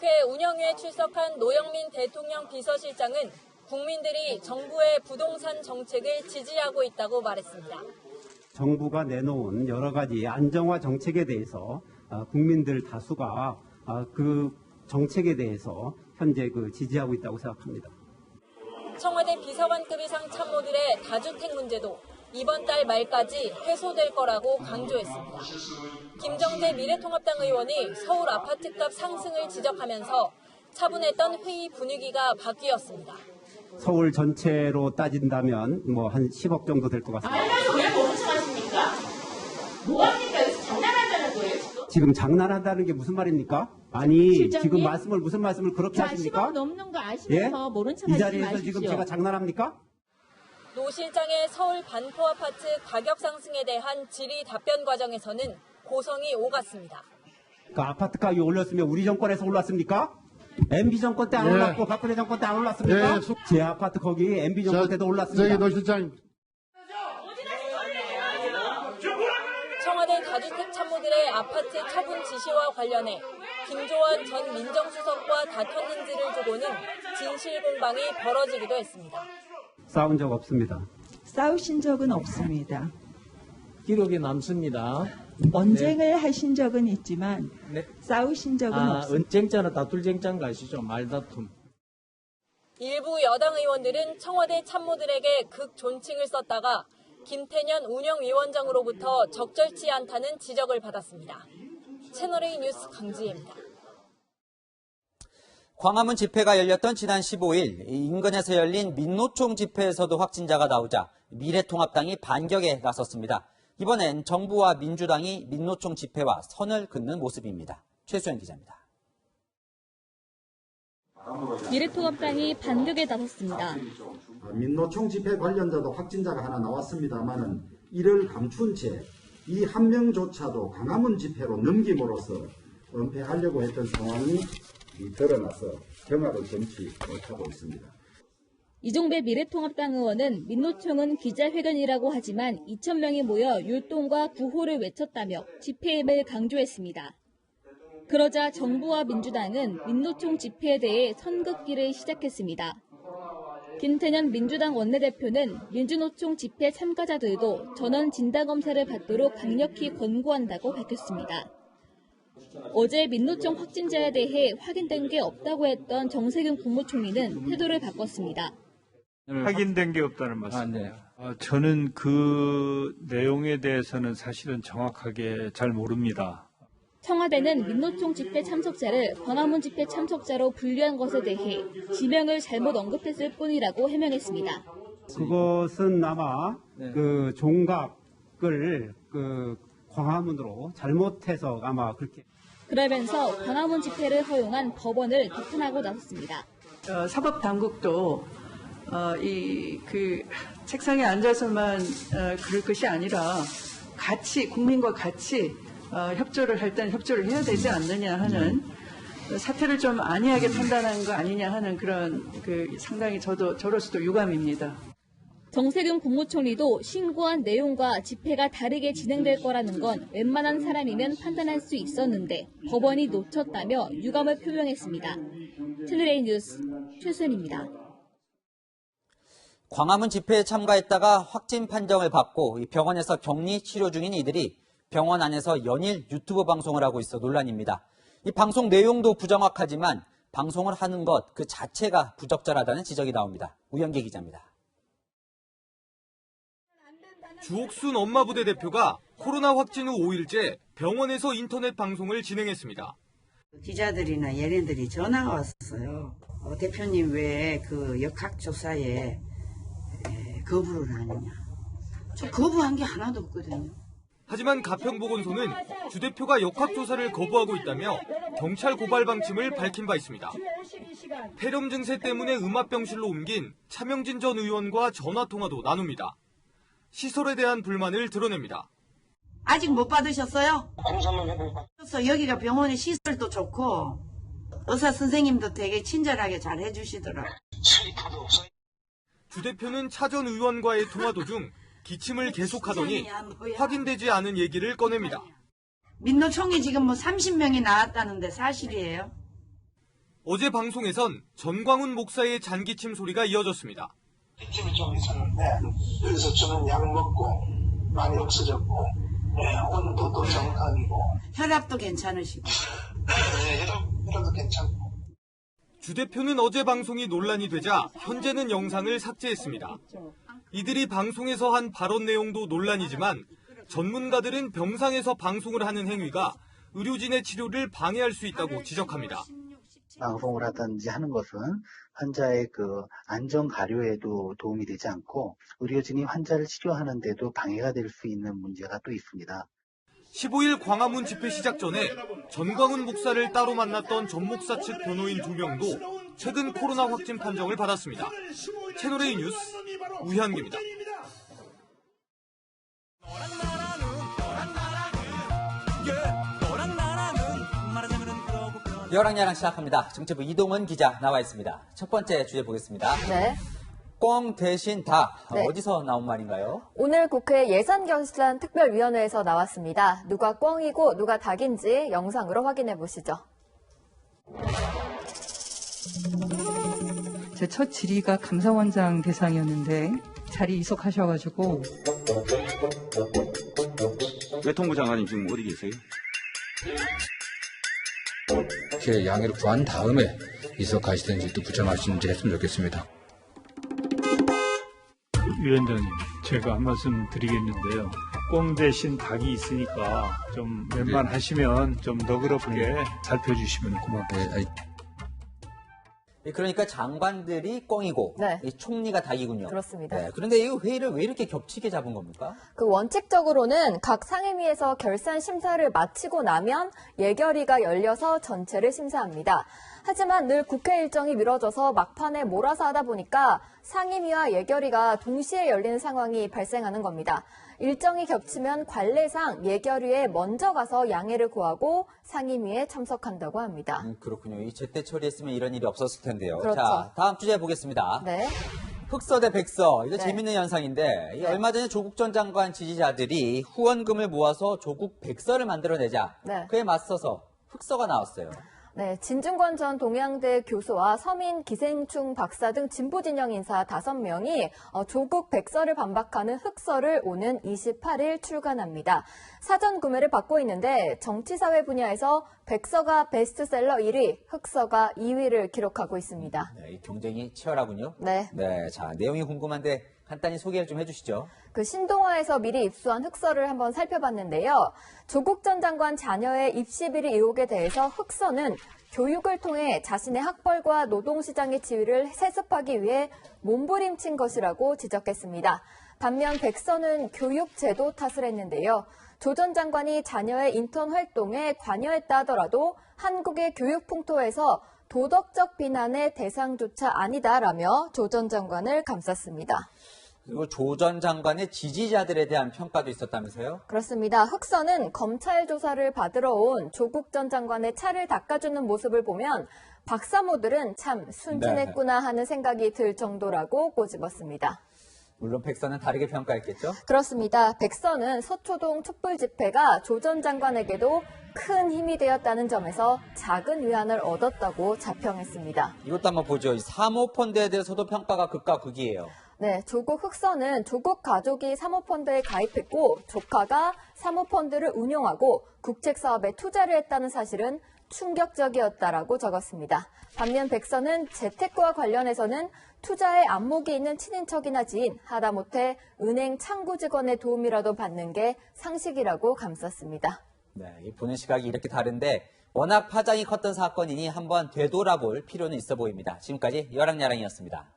국회 운영위에 출석한 노영민 대통령 비서실장은 국민들이 정부의 부동산 정책을 지지하고 있다고 말했습니다. 정부가 내놓은 여러 가지 안정화 정책에 대해서 국민들 다수가 그 정책에 대해서 현재 지지하고 있다고 생각합니다. 청와대 비서관급 이상 참모들의 다주택 문제도 이번 달 말까지 해소될 거라고 강조했습니다. 김정재 미래통합당 의원이 서울 아파트값 상승을 지적하면서 차분했던 회의 분위기가 바뀌었습니다. 서울 전체로 따진다면 한 10억 정도 될 것 같습니다. 왜 모른 척 하십니까? 뭐합니까? 여기서 장난한다는 거예요, 지금? 지금 장난한다는 게 무슨 말입니까? 아니, 실장님? 지금 무슨 말씀을 그렇게 하십니까? 10억 넘는 거 아시면서 모른 척 하시지 이 자리에서 마십시오. 지금 제가 장난합니까? 노 실장의 서울 반포 아파트 가격 상승에 대한 질의 답변 과정에서는 고성이 오갔습니다. 그 아파트 가격이 올랐으면 우리 정권에서 올랐습니까? MB 정권 때 안 올랐고 박근혜 정권 때 안 올랐습니까? 제 아파트 거기 MB 정권 때도 올랐습니다. 노 실장님. 청와대 다주택 참모들의 아파트 처분 지시와 관련해 김조원 전 민정수석과 다퉜는지를 두고는 진실 공방이 벌어지기도 했습니다. 싸운 적 없습니다. 싸우신 적은 없습니다. 기록이 남습니다. 언쟁을 하신 적은 있지만 싸우신 적은 없습니다. 언쟁자는 다툴쟁자인 거 아시죠? 말다툼. 일부 여당 의원들은 청와대 참모들에게 극존칭을 썼다가 김태년 운영위원장으로부터 적절치 않다는 지적을 받았습니다. 채널A 뉴스 강지혜입니다. 광화문 집회가 열렸던 지난 15일 인근에서 열린 민노총 집회에서도 확진자가 나오자 미래통합당이 반격에 나섰습니다. 이번엔 정부와 민주당이 민노총 집회와 선을 긋는 모습입니다. 최수연 기자입니다. 미래통합당이 반격에 나섰습니다. 민노총 집회 관련자도 확진자가 하나 나왔습니다만은 이를 감춘 채 이 한 명조차도 광화문 집회로 넘김으로써 은폐하려고 했던 상황이 드러나서 경악을 금치 못하고 있습니다. 이종배 미래통합당 의원은 민노총은 기자회견이라고 하지만 2,000명이 모여 율동과 구호를 외쳤다며 집회임을 강조했습니다. 그러자 정부와 민주당은 민노총 집회에 대해 선긋기를 시작했습니다. 김태년 민주당 원내대표는 민주노총 집회 참가자들도 전원 진단검사를 받도록 강력히 권고한다고 밝혔습니다. 어제 민노총 확진자에 대해 확인된 게 없다고 했던 정세균 국무총리는 태도를 바꿨습니다. 확인된 게 없다는 말씀. 저는 그 내용에 대해서는 사실은 정확하게 잘 모릅니다. 청와대는 민노총 집회 참석자를 광화문 집회 참석자로 분류한 것에 대해 지명을 잘못 언급했을 뿐이라고 해명했습니다. 그것은 아마 그 종각을 광화문으로 잘못해서 아마 그렇게. 그러면서 광화문 집회를 허용한 법원을 비판하고 나섰습니다. 사법당국도 책상에 앉아서만 그럴 것이 아니라 같이 국민과 같이 협조를 할 때는 협조를 해야 되지 않느냐 하는 사태를 좀 안이하게 판단한 거 아니냐 하는 그런 상당히 저로서도 유감입니다. 정세균 국무총리도 신고한 내용과 집회가 다르게 진행될 거라는 건 웬만한 사람이면 판단할 수 있었는데 법원이 놓쳤다며 유감을 표명했습니다. 채널A 뉴스 최수연입니다. 광화문 집회에 참가했다가 확진 판정을 받고 병원에서 격리 치료 중인 이들이 병원 안에서 연일 유튜브 방송을 하고 있어 논란입니다. 이 방송 내용도 부정확하지만 방송을 하는 것 그 자체가 부적절하다는 지적이 나옵니다. 우영계 기자입니다. 주옥순 엄마부대 대표가 코로나 확진 후 5일째 병원에서 인터넷 방송을 진행했습니다. 기자들이나 예린들이 전화가 왔어요. 대표님 왜 그 역학조사에 거부를 하느냐. 저 거부한 게 하나도 없거든요. 하지만 가평보건소는 주 대표가 역학조사를 거부하고 있다며 경찰 고발 방침을 밝힌 바 있습니다. 폐렴 증세 때문에 음압병실로 옮긴 차명진 전 의원과 전화통화도 나눕니다. 시설에 대한 불만을 드러냅니다. 아직 못 받으셨어요? 여기가 병원의 시설도 좋고 의사 선생님도 되게 친절하게 잘 해주시더라고요. 주 대표는 차 전 의원과의 통화 도중 기침을 계속하더니 확인되지 않은 얘기를 꺼냅니다. 민노총이 지금 30명이 나왔다는데 사실이에요? 어제 방송에선 전광훈 목사의 잔기침 소리가 이어졌습니다. 기침이 좀 있었는데 여기서 저는 약 먹고 많이 없어졌고 온도도 정상이고 혈압도 괜찮으시고 혈압도 괜찮고. 주 대표는 어제 방송이 논란이 되자 현재는 영상을 삭제했습니다. 이들이 방송에서 한 발언 내용도 논란이지만 전문가들은 병상에서 방송을 하는 행위가 의료진의 치료를 방해할 수 있다고 지적합니다. 방송을 하든지 하는 것은 환자의 안전 가료에도 도움이 되지 않고 의료진이 환자를 치료하는 데도 방해가 될 수 있는 문제가 또 있습니다. 15일 광화문 집회 시작 전에 전광훈 목사를 따로 만났던 전 목사 측 변호인 2명도 최근 코로나 확진 판정을 받았습니다. 채널A 뉴스 우현기입니다. 여랑야랑 시작합니다. 정치부 이동은 기자 나와 있습니다. 첫 번째 주제 보겠습니다. 네. 꽝 대신 다. 네. 어디서 나온 말인가요? 오늘 국회 예산결산 특별위원회에서 나왔습니다. 누가 꽝이고 누가 닭인지 영상으로 확인해 보시죠. 제 첫 질의가 감사원장 대상이었는데 자리 이속하셔가지고. 외통부 장관님 지금 어디 계세요? 제 양해를 구한 다음에 이석하시든지 또 부정하시든지 했으면 좋겠습니다. 위원장님, 제가 한 말씀 드리겠는데요. 꽁 대신 닭이 있으니까 좀 웬만하시면 좀 너그럽게 살펴주시면 고맙겠습니다. 그러니까 장관들이 꽁이고 네. 이 총리가 닭이군요. 그렇습니다. 네, 그런데 이 회의를 왜 이렇게 겹치게 잡은 겁니까? 원칙적으로는 각 상임위에서 결산 심사를 마치고 나면 예결위가 열려서 전체를 심사합니다. 하지만 늘 국회 일정이 미뤄져서 막판에 몰아서 하다 보니까 상임위와 예결위가 동시에 열리는 상황이 발생하는 겁니다. 일정이 겹치면 관례상 예결위에 먼저 가서 양해를 구하고 상임위에 참석한다고 합니다. 그렇군요. 이 제때 처리했으면 이런 일이 없었을 텐데요. 그렇죠. 자, 다음 주제 보겠습니다. 네. 흑서 대 백서. 이거 네. 재밌는 현상인데 네. 얼마 전에 조국 전 장관 지지자들이 후원금을 모아서 조국 백서를 만들어내자 네. 그에 맞서서 흑서가 나왔어요. 네, 진중권 전 동양대 교수와 서민 기생충 박사 등 진보 진영 인사 5명이 조국 백서를 반박하는 흑서를 오는 28일 출간합니다. 사전 구매를 받고 있는데 정치사회 분야에서 백서가 베스트셀러 1위, 흑서가 2위를 기록하고 있습니다. 네, 이 경쟁이 치열하군요. 네. 네, 자, 내용이 궁금한데 간단히 소개를 좀 해주시죠. 신동아에서 미리 입수한 흑서를 한번 살펴봤는데요. 조국 전 장관 자녀의 입시 비리 의혹에 대해서 흑서는 교육을 통해 자신의 학벌과 노동시장의 지위를 세습하기 위해 몸부림친 것이라고 지적했습니다. 반면 백서는 교육제도 탓을 했는데요. 조 전 장관이 자녀의 인턴 활동에 관여했다 하더라도 한국의 교육 풍토에서 도덕적 비난의 대상조차 아니다라며 조 전 장관을 감쌌습니다. 그리고 조 전 장관의 지지자들에 대한 평가도 있었다면서요? 그렇습니다. 흑서는 검찰 조사를 받으러 온 조국 전 장관의 차를 닦아주는 모습을 보면 박사모들은 참 순진했구나 하는 생각이 들 정도라고 꼬집었습니다. 물론 백서는 다르게 평가했겠죠? 그렇습니다. 백서는 서초동 촛불 집회가 조 전 장관에게도 큰 힘이 되었다는 점에서 작은 위안을 얻었다고 자평했습니다. 이것도 한번 보죠. 이 사모펀드에 대해서도 평가가 극과 극이에요. 네, 조국 흑서는 조국 가족이 사모펀드에 가입했고 조카가 사모펀드를 운용하고 국책사업에 투자를 했다는 사실은 충격적이었다라고 적었습니다. 반면 백서는 재테크와 관련해서는 투자에 안목이 있는 친인척이나 지인, 하다못해 은행 창구 직원의 도움이라도 받는 게 상식이라고 감쌌습니다. 네, 보는 시각이 이렇게 다른데 워낙 파장이 컸던 사건이니 한번 되돌아볼 필요는 있어 보입니다. 지금까지 여랑야랑이었습니다.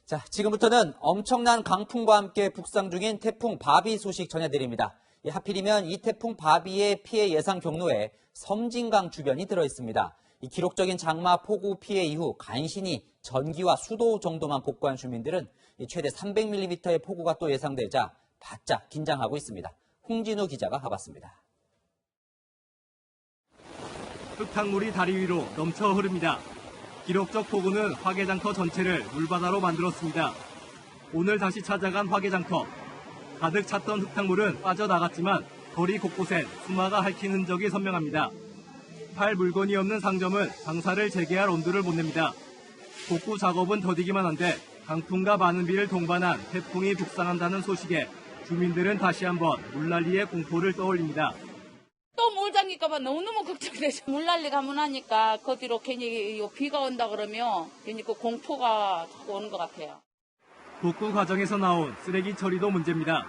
자, 지금부터는 엄청난 강풍과 함께 북상 중인 태풍 바비 소식 전해드립니다. 하필이면 이 태풍 바비의 피해 예상 경로에 섬진강 주변이 들어있습니다. 이 기록적인 장마 폭우 피해 이후 간신히 전기와 수도 정도만 복구한 주민들은 최대 300mm의 폭우가 또 예상되자 바짝 긴장하고 있습니다. 홍진우 기자가 가봤습니다. 흙탕물이 다리 위로 넘쳐 흐릅니다. 기록적 폭우는 화개장터 전체를 물바다로 만들었습니다. 오늘 다시 찾아간 화개장터. 가득 찼던 흙탕물은 빠져나갔지만 거리 곳곳엔 수마가 핥힌 흔적이 선명합니다. 팔 물건이 없는 상점은 장사를 재개할 엄두를 못 냅니다. 복구 작업은 더디기만 한데 강풍과 많은 비를 동반한 태풍이 북상한다는 소식에 주민들은 다시 한번 물난리의 공포를 떠올립니다. 또 물 잠길까봐 너무너무 걱정되죠. 물난리 가면 하니까 그 뒤로 괜히 비가 온다 그러면 괜히 그 공포가 자꾸 오는 것 같아요. 복구 과정에서 나온 쓰레기 처리도 문제입니다.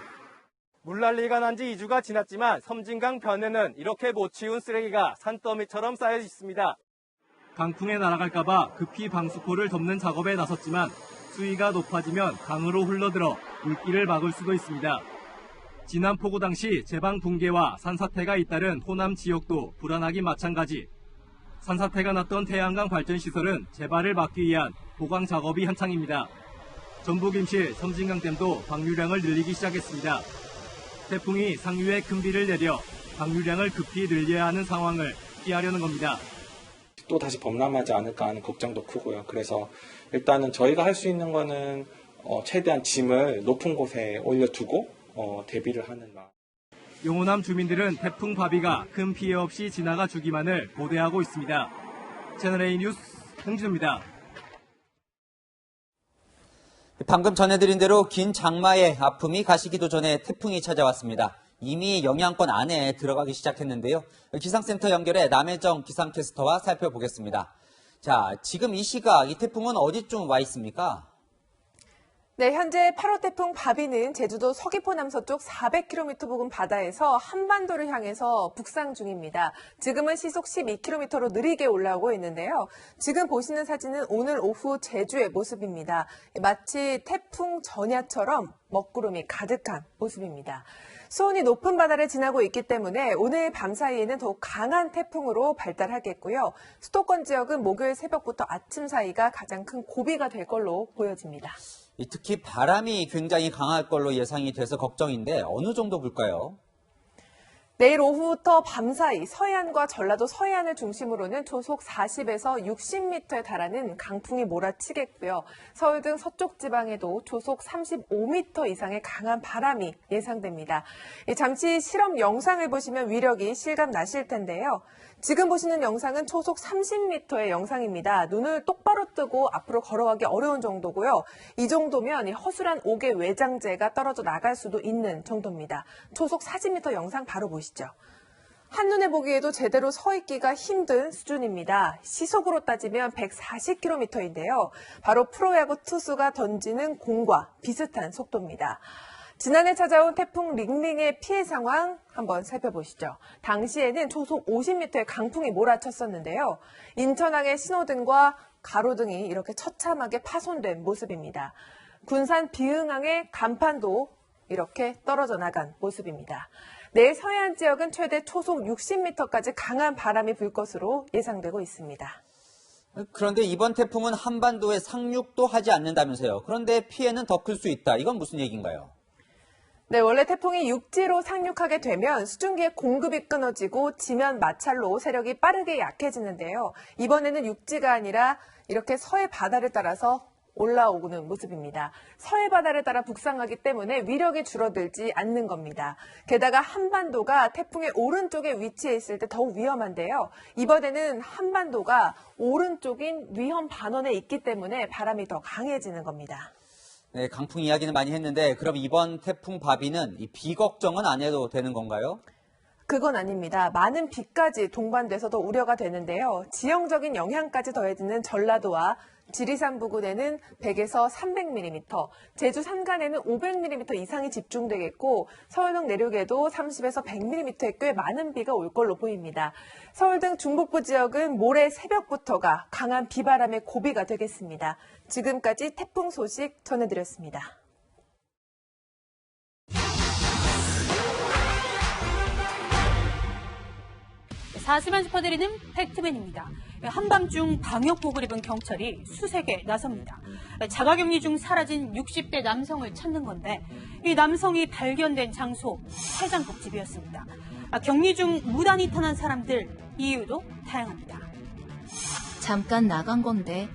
물난리가 난 지 2주가 지났지만 섬진강 변에는 이렇게 못 치운 쓰레기가 산더미처럼 쌓여 있습니다. 강풍에 날아갈까봐 급히 방수포를 덮는 작업에 나섰지만 수위가 높아지면 강으로 흘러들어 물길을 막을 수도 있습니다. 지난 폭우 당시 제방 붕괴와 산사태가 잇따른 호남 지역도 불안하기 마찬가지. 산사태가 났던 태양광 발전시설은 재발을 막기 위한 보강 작업이 한창입니다. 전북 임실 섬진강댐도 방류량을 늘리기 시작했습니다. 태풍이 상류에 큰 비를 내려 방류량을 급히 늘려야 하는 상황을 피하려는 겁니다. 또 다시 범람하지 않을까 하는 걱정도 크고요. 그래서 일단은 저희가 할 수 있는 거는 최대한 짐을 높은 곳에 올려두고 대비를 하는 마. 용호남 주민들은 태풍 바비가 큰 피해 없이 지나가 주기만을 고대하고 있습니다. 채널A 뉴스 홍진우입니다. 방금 전해드린 대로 긴 장마의 아픔이 가시기도 전에 태풍이 찾아왔습니다. 이미 영향권 안에 들어가기 시작했는데요. 기상센터 연결해 남혜정 기상캐스터와 살펴보겠습니다. 자, 지금 이 시각 이 태풍은 어디쯤 와 있습니까? 네, 현재 8호 태풍 바비는 제주도 서귀포 남서쪽 400km 부근 바다에서 한반도를 향해서 북상 중입니다. 지금은 시속 12km로 느리게 올라오고 있는데요. 지금 보시는 사진은 오늘 오후 제주의 모습입니다. 마치 태풍 전야처럼 먹구름이 가득한 모습입니다. 수온이 높은 바다를 지나고 있기 때문에 오늘 밤 사이에는 더욱 강한 태풍으로 발달하겠고요. 수도권 지역은 목요일 새벽부터 아침 사이가 가장 큰 고비가 될 걸로 보여집니다. 특히 바람이 굉장히 강할 걸로 예상이 돼서 걱정인데 어느 정도 불까요? 내일 오후부터 밤 사이 서해안과 전라도 서해안을 중심으로는 초속 40에서 60m에 달하는 강풍이 몰아치겠고요. 서울 등 서쪽 지방에도 초속 35m 이상의 강한 바람이 예상됩니다. 잠시 실험 영상을 보시면 위력이 실감 나실 텐데요. 지금 보시는 영상은 초속 30m의 영상입니다. 눈을 똑바로 뜨고 앞으로 걸어가기 어려운 정도고요. 이 정도면 허술한 옥의 외장재가 떨어져 나갈 수도 있는 정도입니다. 초속 40m 영상 바로 보시죠. 한눈에 보기에도 제대로 서 있기가 힘든 수준입니다. 시속으로 따지면 140km인데요. 바로 프로야구 투수가 던지는 공과 비슷한 속도입니다. 지난해 찾아온 태풍 링링의 피해 상황 한번 살펴보시죠. 당시에는 초속 50m의 강풍이 몰아쳤었는데요. 인천항의 신호등과 가로등이 이렇게 처참하게 파손된 모습입니다. 군산 비흥항의 간판도 이렇게 떨어져 나간 모습입니다. 내일 서해안 지역은 최대 초속 60m까지 강한 바람이 불 것으로 예상되고 있습니다. 그런데 이번 태풍은 한반도에 상륙도 하지 않는다면서요. 그런데 피해는 더 클 수 있다. 이건 무슨 얘기인가요? 네, 원래 태풍이 육지로 상륙하게 되면 수증기의 공급이 끊어지고 지면 마찰로 세력이 빠르게 약해지는데요. 이번에는 육지가 아니라 이렇게 서해 바다를 따라서 올라오는 모습입니다. 서해 바다를 따라 북상하기 때문에 위력이 줄어들지 않는 겁니다. 게다가 한반도가 태풍의 오른쪽에 위치해 있을 때 더욱 위험한데요. 이번에는 한반도가 오른쪽인 위험 반원에 있기 때문에 바람이 더 강해지는 겁니다. 네, 강풍 이야기는 많이 했는데 그럼 이번 태풍 바비는 이 비 걱정은 안 해도 되는 건가요? 그건 아닙니다. 많은 비까지 동반돼서 더 우려가 되는데요. 지형적인 영향까지 더해지는 전라도와 지리산 부근에는 100에서 300mm, 제주 산간에는 500mm 이상이 집중되겠고 서울 등 내륙에도 30에서 100mm의 꽤 많은 비가 올 걸로 보입니다. 서울 등 중북부 지역은 모레 새벽부터가 강한 비바람의 고비가 되겠습니다. 지금까지 태풍 소식 전해드렸습니다. 40만 짚어드리는 팩트맨입니다. 한밤중 방역복을 입은 경찰이 수색에 나섭니다. 자가격리 중 사라진 60대 남성을 찾는 건데 이 남성이 발견된 장소 해장국집이었습니다. 격리 중 무단히 탄한 사람들 이유도 다양합니다. 잠깐 나간 건데.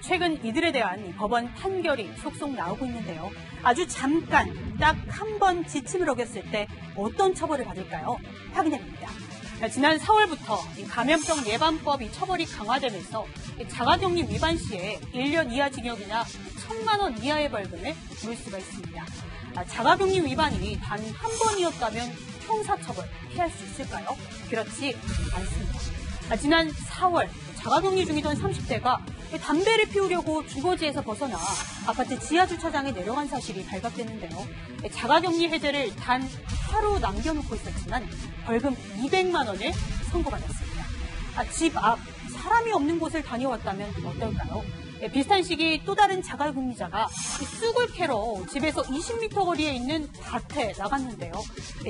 최근 이들에 대한 법원 판결이 속속 나오고 있는데요. 아주 잠깐 딱 한 번 지침을 어겼을 때 어떤 처벌을 받을까요? 확인해봅니다. 지난 4월부터 감염병 예방법이 처벌이 강화되면서 자가격리 위반 시에 1년 이하 징역이나 1,000만 원 이하의 벌금을 물을 수가 있습니다. 자가격리 위반이 단 한 번이었다면 형사처벌 피할 수 있을까요? 그렇지 않습니다. 지난 4월 자가격리 중이던 30대가 담배를 피우려고 주거지에서 벗어나 아파트 지하주차장에 내려간 사실이 발각됐는데요. 자가격리 해제를 단 하루 남겨놓고 있었지만 벌금 200만 원을 선고받았습니다. 집 앞 사람이 없는 곳을 다녀왔다면 어떨까요? 비슷한 시기 또 다른 자가격리자가 쑥을 캐러 집에서 20m 거리에 있는 밭에 나갔는데요.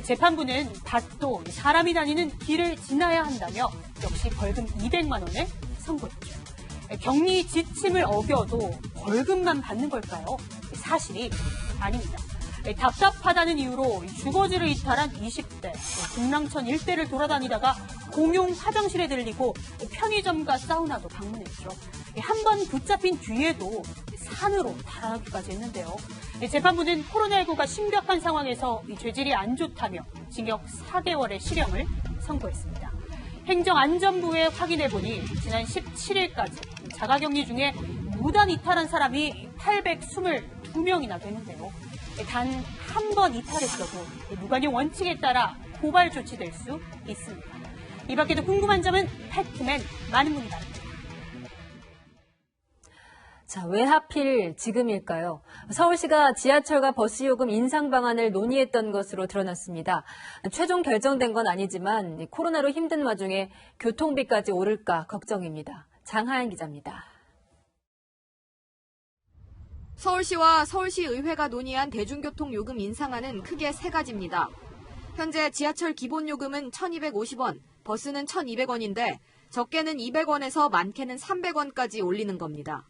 재판부는 밭도 사람이 다니는 길을 지나야 한다며 역시 벌금 200만 원을 선고했죠. 격리 지침을 어겨도 벌금만 받는 걸까요? 사실이 아닙니다. 답답하다는 이유로 주거지를 이탈한 20대, 중랑천 일대를 돌아다니다가 공용 화장실에 들리고 편의점과 사우나도 방문했죠. 한 번 붙잡힌 뒤에도 산으로 달아나기까지 했는데요. 재판부는 코로나19가 심각한 상황에서 죄질이 안 좋다며 징역 4개월의 실형을 선고했습니다. 행정안전부에 확인해보니 지난 17일까지 자가격리 중에 무단 이탈한 사람이 822명이나 되는데요. 단 한 번 이탈했어도 무관용 원칙에 따라 고발 조치될 수 있습니다. 이 밖에도 궁금한 점은 팩트맨 많은 분이 바랍니다. 자, 왜 하필 지금일까요? 서울시가 지하철과 버스 요금 인상 방안을 논의했던 것으로 드러났습니다. 최종 결정된 건 아니지만 코로나로 힘든 와중에 교통비까지 오를까 걱정입니다. 장하연 기자입니다. 서울시와 서울시의회가 논의한 대중교통 요금 인상안은 크게 세 가지입니다. 현재 지하철 기본 요금은 1,250원, 버스는 1,200원인데 적게는 200원에서 많게는 300원까지 올리는 겁니다.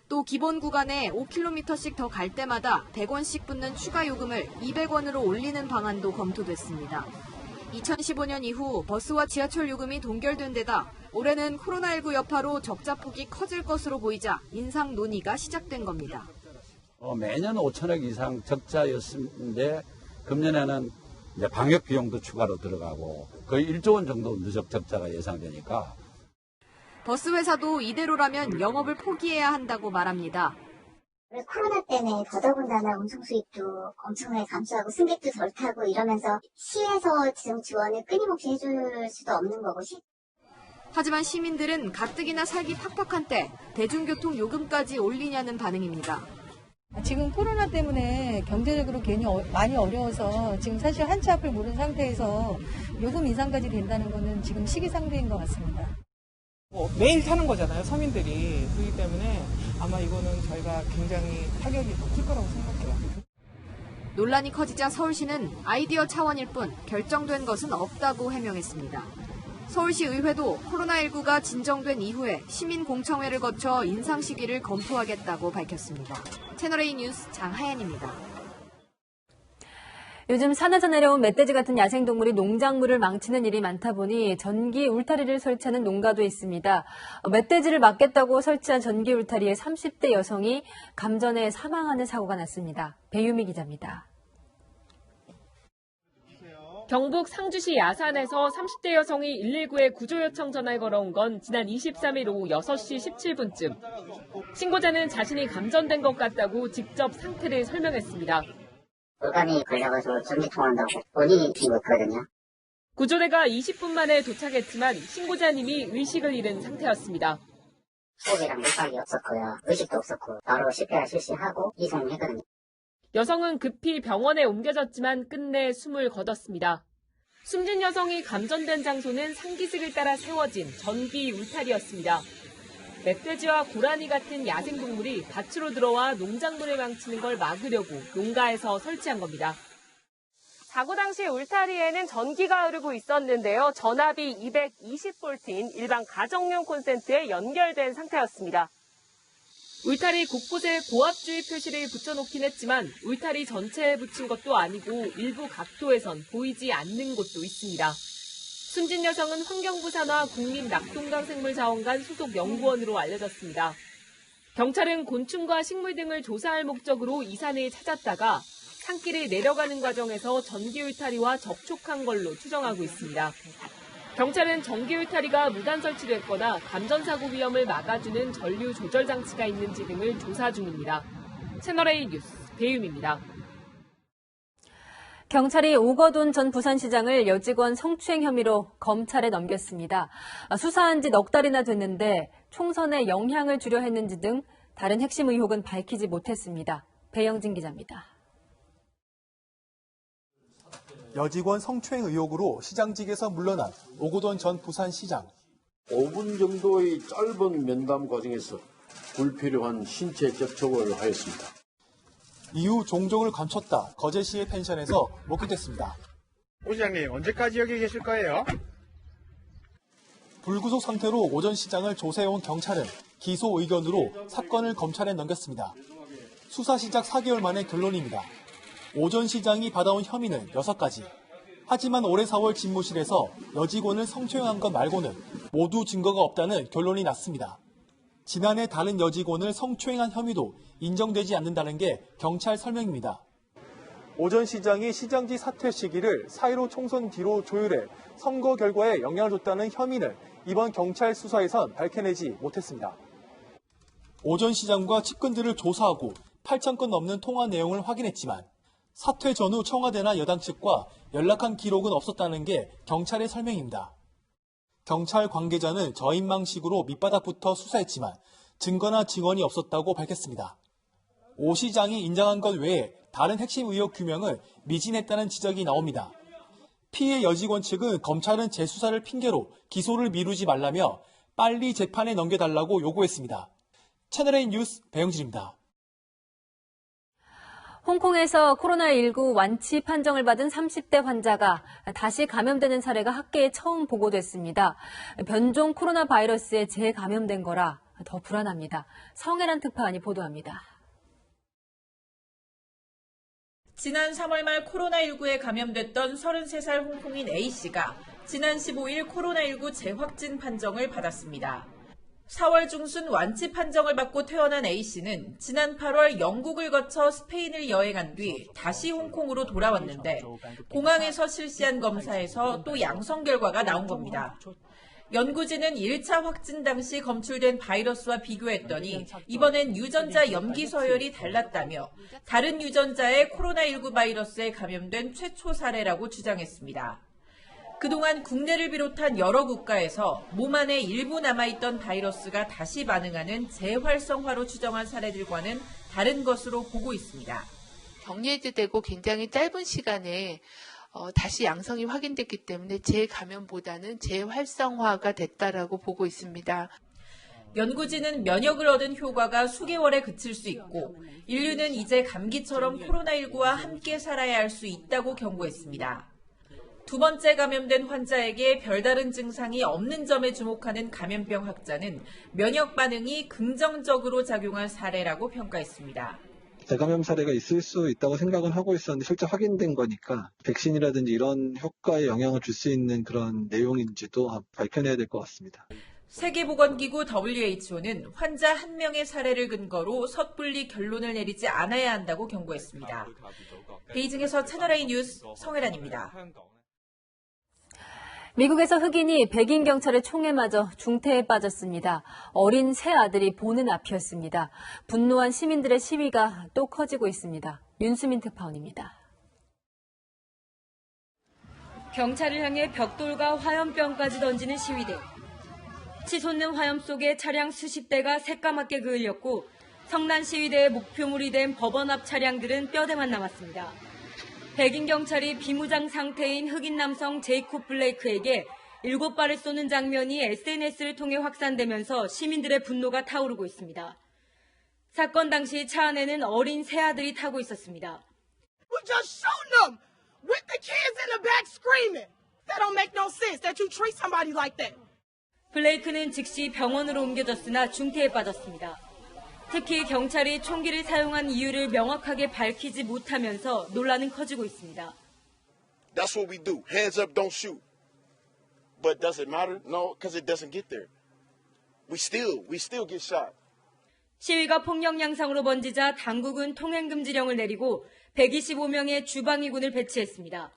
또 기본 구간에 5km씩 더 갈 때마다 100원씩 붙는 추가 요금을 200원으로 올리는 방안도 검토됐습니다. 2015년 이후 버스와 지하철 요금이 동결된 데다 올해는 코로나19 여파로 적자폭이 커질 것으로 보이자 인상 논의가 시작된 겁니다. 매년 5천억 이상 적자였는데 금년에는 이제 방역 비용도 추가로 들어가고 거의 1조 원 정도 누적 적자가 예상되니까 버스 회사도 이대로라면 영업을 포기해야 한다고 말합니다. 코로나 때문에 더더군다나 운송 수입도 엄청나게 감소하고 승객도 덜 타고 이러면서 시에서 지금 지원을 끊임없이 해줄 수도 없는 거고. 하지만 시민들은 가뜩이나 살기 팍팍한 때 대중교통 요금까지 올리냐는 반응입니다. 지금 코로나 때문에 경제적으로 많이 어려워서 지금 사실 한치 앞을 모른 상태에서 요금 인상까지 된다는 거는 지금 시기상조인 것 같습니다. 매일 타는 거잖아요, 서민들이. 그렇기 때문에 아마 이거는 저희가 굉장히 타격이 더 클 거라고 생각해요. 논란이 커지자 서울시는 아이디어 차원일 뿐 결정된 것은 없다고 해명했습니다. 서울시의회도 코로나19가 진정된 이후에 시민공청회를 거쳐 인상 시기를 검토하겠다고 밝혔습니다. 채널A 뉴스 장하연입니다. 요즘 산에서 내려온 멧돼지 같은 야생동물이 농작물을 망치는 일이 많다 보니 전기 울타리를 설치하는 농가도 있습니다. 멧돼지를 막겠다고 설치한 전기 울타리에 30대 여성이 감전에 사망하는 사고가 났습니다. 배유미 기자입니다. 경북 상주시 야산에서 30대 여성이 119에 구조 요청 전화를 걸어온 건 지난 23일 오후 6시 17분쯤. 신고자는 자신이 감전된 것 같다고 직접 상태를 설명했습니다. 물감이 걸려가지고 전기통한다고 본인이 죽었거든요. 구조대가 20분 만에 도착했지만 신고자님이 의식을 잃은 상태였습니다. 호흡이랑 물감이 없었고요. 의식도 없었고 바로 CPR 실시하고 이송했거든요. 여성은 급히 병원에 옮겨졌지만 끝내 숨을 거뒀습니다. 숨진 여성이 감전된 장소는 상기식을 따라 세워진 전기 울타리였습니다. 멧돼지와 고라니 같은 야생동물이 밭으로 들어와 농작물을 망치는 걸 막으려고 농가에서 설치한 겁니다. 사고 당시 울타리에는 전기가 흐르고 있었는데요. 전압이 220볼트인 일반 가정용 콘센트에 연결된 상태였습니다. 울타리 곳곳에 고압주의 표시를 붙여놓긴 했지만 울타리 전체에 붙인 것도 아니고 일부 각도에선 보이지 않는 곳도 있습니다. 숨진 여성은 환경부 산하 국립낙동강생물자원관 소속 연구원으로 알려졌습니다. 경찰은 곤충과 식물 등을 조사할 목적으로 이 산을 찾았다가 산길을 내려가는 과정에서 전기 울타리와 접촉한 걸로 추정하고 있습니다. 경찰은 전기 울타리가 무단 설치됐거나 감전사고 위험을 막아주는 전류 조절 장치가 있는지 등을 조사 중입니다. 채널A 뉴스 배윤입니다. 경찰이 오거돈 전 부산시장을 여직원 성추행 혐의로 검찰에 넘겼습니다. 수사한 지 넉 달이나 됐는데 총선에 영향을 주려 했는지 등 다른 핵심 의혹은 밝히지 못했습니다. 배영진 기자입니다. 여직원 성추행 의혹으로 시장직에서 물러난 오거돈 전 부산시장. 5분 정도의 짧은 면담 과정에서 불필요한 신체 접촉을 하였습니다. 이후 종족을 감췄다 거제시의 펜션에서 목격됐습니다. 오 시장님 언제까지 여기 계실 거예요? 불구속 상태로 오 전 시장을 조사해온 경찰은 기소 의견으로 사건을 검찰에 넘겼습니다. 수사 시작 4개월 만에 결론입니다. 오 전 시장이 받아온 혐의는 6가지. 하지만 올해 4월 집무실에서 여직원을 성추행한 것 말고는 모두 증거가 없다는 결론이 났습니다. 지난해 다른 여직원을 성추행한 혐의도 인정되지 않는다는 게 경찰 설명입니다. 오 전 시장이 시장직 사퇴 시기를 4.15 총선 뒤로 조율해 선거 결과에 영향을 줬다는 혐의는 이번 경찰 수사에선 밝혀내지 못했습니다. 오 전 시장과 측근들을 조사하고 8,000건 넘는 통화 내용을 확인했지만 사퇴 전후 청와대나 여당 측과 연락한 기록은 없었다는 게 경찰의 설명입니다. 경찰 관계자는 저인망식으로 밑바닥부터 수사했지만 증거나 증언이 없었다고 밝혔습니다. 오 시장이 인정한 것 외에 다른 핵심 의혹 규명을 미진했다는 지적이 나옵니다. 피해 여직원 측은 검찰은 재수사를 핑계로 기소를 미루지 말라며 빨리 재판에 넘겨달라고 요구했습니다. 채널A 뉴스 배영진입니다. 홍콩에서 코로나19 완치 판정을 받은 30대 환자가 다시 감염되는 사례가 학계에 처음 보고됐습니다. 변종 코로나 바이러스에 재감염된 거라 더 불안합니다. 성혜란 특파원이 보도합니다. 지난 3월 말 코로나19에 감염됐던 33살 홍콩인 A씨가 지난 15일 코로나19 재확진 판정을 받았습니다. 4월 중순 완치 판정을 받고 퇴원한 A씨는 지난 8월 영국을 거쳐 스페인을 여행한 뒤 다시 홍콩으로 돌아왔는데 공항에서 실시한 검사에서 또 양성 결과가 나온 겁니다. 연구진은 1차 확진 당시 검출된 바이러스와 비교했더니 이번엔 유전자 염기 서열이 달랐다며 다른 유전자의 코로나19 바이러스에 감염된 최초 사례라고 주장했습니다. 그동안 국내를 비롯한 여러 국가에서 몸 안에 일부 남아있던 바이러스가 다시 반응하는 재활성화로 추정한 사례들과는 다른 것으로 보고 있습니다. 격리해제되고 굉장히 짧은 시간에 다시 양성이 확인됐기 때문에 재감염보다는 재활성화가 됐다라고 보고 있습니다. 연구진은 면역을 얻은 효과가 수개월에 그칠 수 있고 인류는 이제 감기처럼 코로나19와 함께 살아야 할 수 있다고 경고했습니다. 두 번째 감염된 환자에게 별다른 증상이 없는 점에 주목하는 감염병 학자는 면역 반응이 긍정적으로 작용한 사례라고 평가했습니다. 재감염 사례가 있을 수 있다고 생각은 하고 있었는데 실제 확인된 거니까 백신이라든지 이런 효과에 영향을 줄 수 있는 그런 내용인지도 밝혀내야 될 것 같습니다. 세계보건기구 WHO는 환자 1명의 사례를 근거로 섣불리 결론을 내리지 않아야 한다고 경고했습니다. 베이징에서 채널A 뉴스 성혜란입니다. 미국에서 흑인이 백인 경찰의 총에 맞아 중태에 빠졌습니다. 어린 새 아들이 보는 앞이었습니다. 분노한 시민들의 시위가 또 커지고 있습니다. 윤수민 특파원입니다. 경찰을 향해 벽돌과 화염병까지 던지는 시위대. 치솟는 화염 속에 차량 수십 대가 새까맣게 그을렸고 성난 시위대의 목표물이 된 법원 앞 차량들은 뼈대만 남았습니다. 백인 경찰이 비무장 상태인 흑인 남성 제이콥 블레이크에게 7발을 쏘는 장면이 SNS를 통해 확산되면서 시민들의 분노가 타오르고 있습니다. 사건 당시 차 안에는 어린 새 아들이 타고 있었습니다. We just shooting them with the kids in the back screaming. That don't make no sense that you treat somebody like that. 블레이크는 즉시 병원으로 옮겨졌으나 중태에 빠졌습니다. 특히 경찰이 총기를 사용한 이유를 명확하게 밝히지 못하면서 논란은 커지고 있습니다. That's what we do. Hands up, don't shoot. But does it matter? No, because it doesn't get there. We still get shot. 시위가 폭력 양상으로 번지자 당국은 통행금지령을 내리고 125명의 주방위군을 배치했습니다.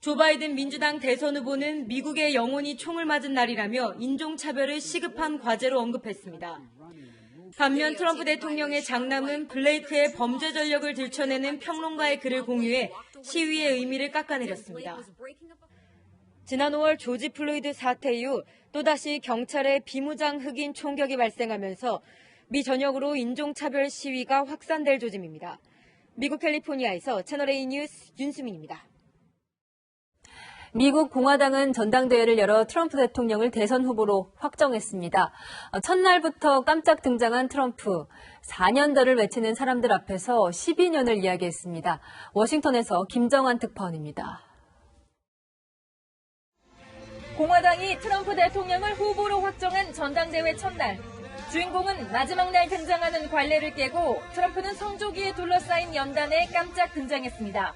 조 바이든 민주당 대선 후보는 미국의 영혼이 총을 맞은 날이라며 인종차별을 시급한 과제로 언급했습니다. 반면 트럼프 대통령의 장남은 블레이크의 범죄 전력을 들춰내는 평론가의 글을 공유해 시위의 의미를 깎아내렸습니다. 지난 5월 조지 플로이드 사태 이후 또다시 경찰의 비무장 흑인 총격이 발생하면서 미 전역으로 인종차별 시위가 확산될 조짐입니다. 미국 캘리포니아에서 채널A 뉴스 윤수민입니다. 미국 공화당은 전당대회를 열어 트럼프 대통령을 대선 후보로 확정했습니다. 첫날부터 깜짝 등장한 트럼프, 4년더를 외치는 사람들 앞에서 12년을 이야기했습니다. 워싱턴에서 김정한 특파원입니다. 공화당이 트럼프 대통령을 후보로 확정한 전당대회 첫날. 주인공은 마지막 날 등장하는 관례를 깨고 트럼프는 성조기에 둘러싸인 연단에 깜짝 등장했습니다.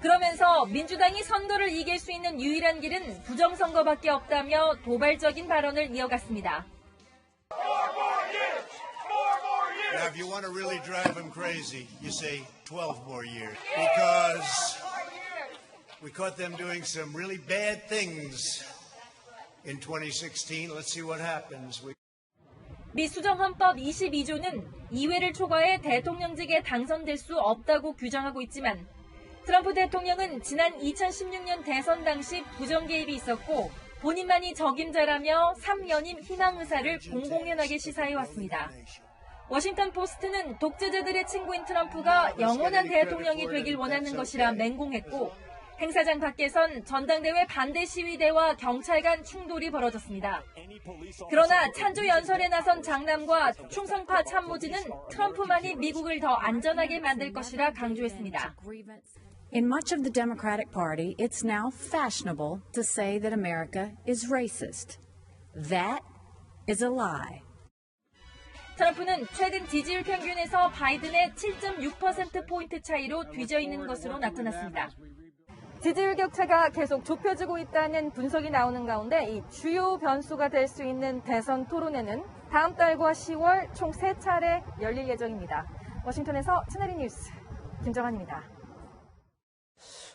그러면서 민주당이 선거를 이길 수 있는 유일한 길은 부정선거밖에 없다며 도발적인 발언을 이어갔습니다. Now, if you want to really drive them crazy, you say 12 more years. Because we caught them doing some really bad things in 2016. Let's see what happens. 미 수정헌법 22조는 이회를 초과해 대통령직에 당선될 수 없다고 규정하고 있지만 트럼프 대통령은 지난 2016년 대선 당시 부정 개입이 있었고 본인만이 적임자라며 3연임 희망 의사를 공공연하게 시사해왔습니다. 워싱턴 포스트는 독재자들의 친구인 트럼프가 영원한 대통령이 되길 원하는 것이라 맹공했고 행사장 밖에선 전당대회 반대 시위대와 경찰 간 충돌이 벌어졌습니다. 그러나 찬조 연설에 나선 장남과 충성파 참모진은 트럼프만이 미국을 더 안전하게 만들 것이라 강조했습니다. In much of the Democratic Party, it's now fashionable to say that America is racist. That is a lie. 트럼프는 최근 지지율 평균에서 바이든의 7.6%포인트 차이로 뒤져 있는 것으로 나타났습니다. 지지율 격차가 계속 좁혀지고 있다는 분석이 나오는 가운데 이 주요 변수가 될 수 있는 대선 토론회는 다음 달과 10월 총 3차례 열릴 예정입니다. 워싱턴에서 채널A 뉴스 김정한입니다.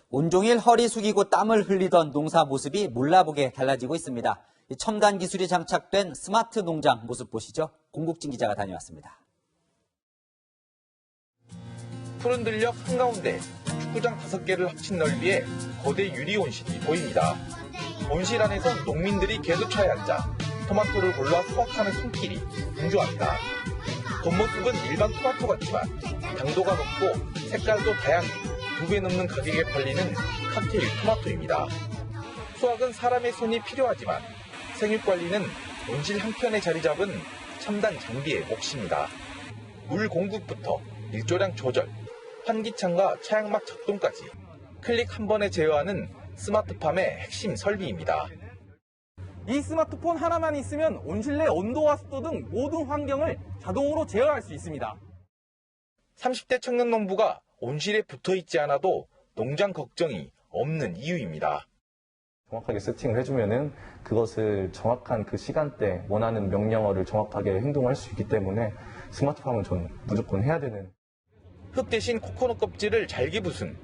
온종일 허리 숙이고 땀을 흘리던 농사 모습이 몰라보게 달라지고 있습니다. 첨단 기술이 장착된 스마트 농장 모습 보시죠. 공국진 기자가 다녀왔습니다. 푸른 들녘 한가운데 축구장 5개를 합친 넓이에 거대 유리 온실이 보입니다. 온실 안에선 농민들이 개도차에 앉아 토마토를 골라 수확하는 손길이 분주합니다. 겉모습은 일반 토마토 같지만 당도가 높고 색깔도 다양해 2배 넘는 가격에 팔리는 칵테일 토마토입니다. 수확은 사람의 손이 필요하지만 생육관리는 온실 한켠에 자리 잡은 첨단 장비의 몫입니다. 물 공급부터 일조량 조절, 환기창과 차양막 작동까지 클릭 한 번에 제어하는 스마트팜의 핵심 설비입니다. 이 스마트폰 하나만 있으면 온실 내 온도와 습도 등 모든 환경을 자동으로 제어할 수 있습니다. 30대 청년 농부가 온실에 붙어 있지 않아도 농장 걱정이 없는 이유입니다. 정확하게 세팅을 해주면은 그것을 정확한 그 시간대 원하는 명령어를 정확하게 행동할 수 있기 때문에 스마트팜은 저는 무조건 해야 되는. 흙 대신 코코넛 껍질을 잘게 부순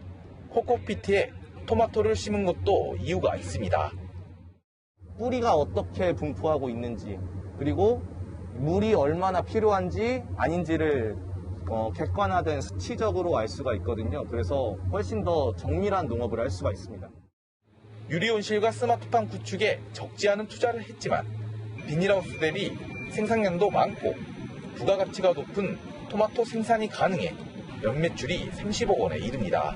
코코피트에 토마토를 심은 것도 이유가 있습니다. 뿌리가 어떻게 분포하고 있는지 그리고 물이 얼마나 필요한지 아닌지를 객관화된 수치적으로 알 수가 있거든요. 그래서 훨씬 더 정밀한 농업을 할 수가 있습니다. 유리온실과 스마트팜 구축에 적지 않은 투자를 했지만 비닐하우스 대비 생산량도 많고 부가가치가 높은 토마토 생산이 가능해 연매출이 30억 원에 이릅니다.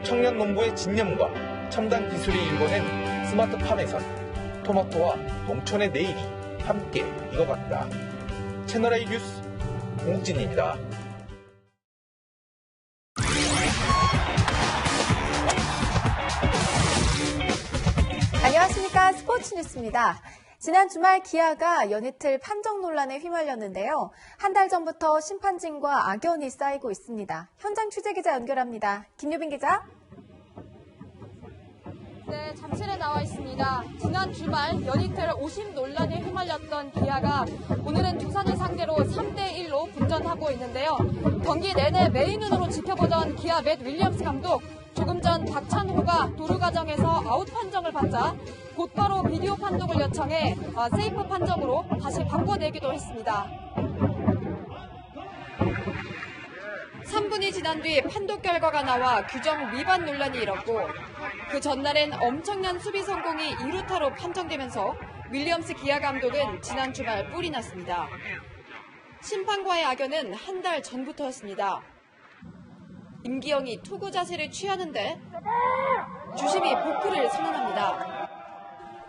청년 농부의 집념과 첨단 기술이 일궈낸 스마트팜에선 토마토와 농촌의 내일이 함께 익어갑니다. 채널A 뉴스 공국진입니다. 안녕하십니까. 스포츠 뉴스입니다. 지난 주말 기아가 연이틀 판정 논란에 휘말렸는데요. 한 달 전부터 심판진과 악연이 쌓이고 있습니다. 현장 취재기자 연결합니다. 김유빈 기자. 네, 잠실에 나와 있습니다. 지난 주말 연이틀 오심 논란에 휘말렸던 기아가 오늘은 두산을 상대로 3대1로 분전하고 있는데요. 경기 내내 메인 눈으로 지켜보던 기아 맷 윌리엄스 감독, 조금 전 박찬호가 도루 과정에서 아웃 판정을 받자 곧바로 비디오 판독을 요청해 세이프 판정으로 다시 바꿔내기도 했습니다. 3분이 지난 뒤 판독 결과가 나와 규정 위반 논란이 일었고 그 전날엔 엄청난 수비 성공이 2루타로 판정되면서 윌리엄스 기아 감독은 지난 주말 뿔이 났습니다. 심판과의 악연은 한 달 전부터였습니다. 임기영이 투구 자세를 취하는데 주심이 보크를 선언합니다.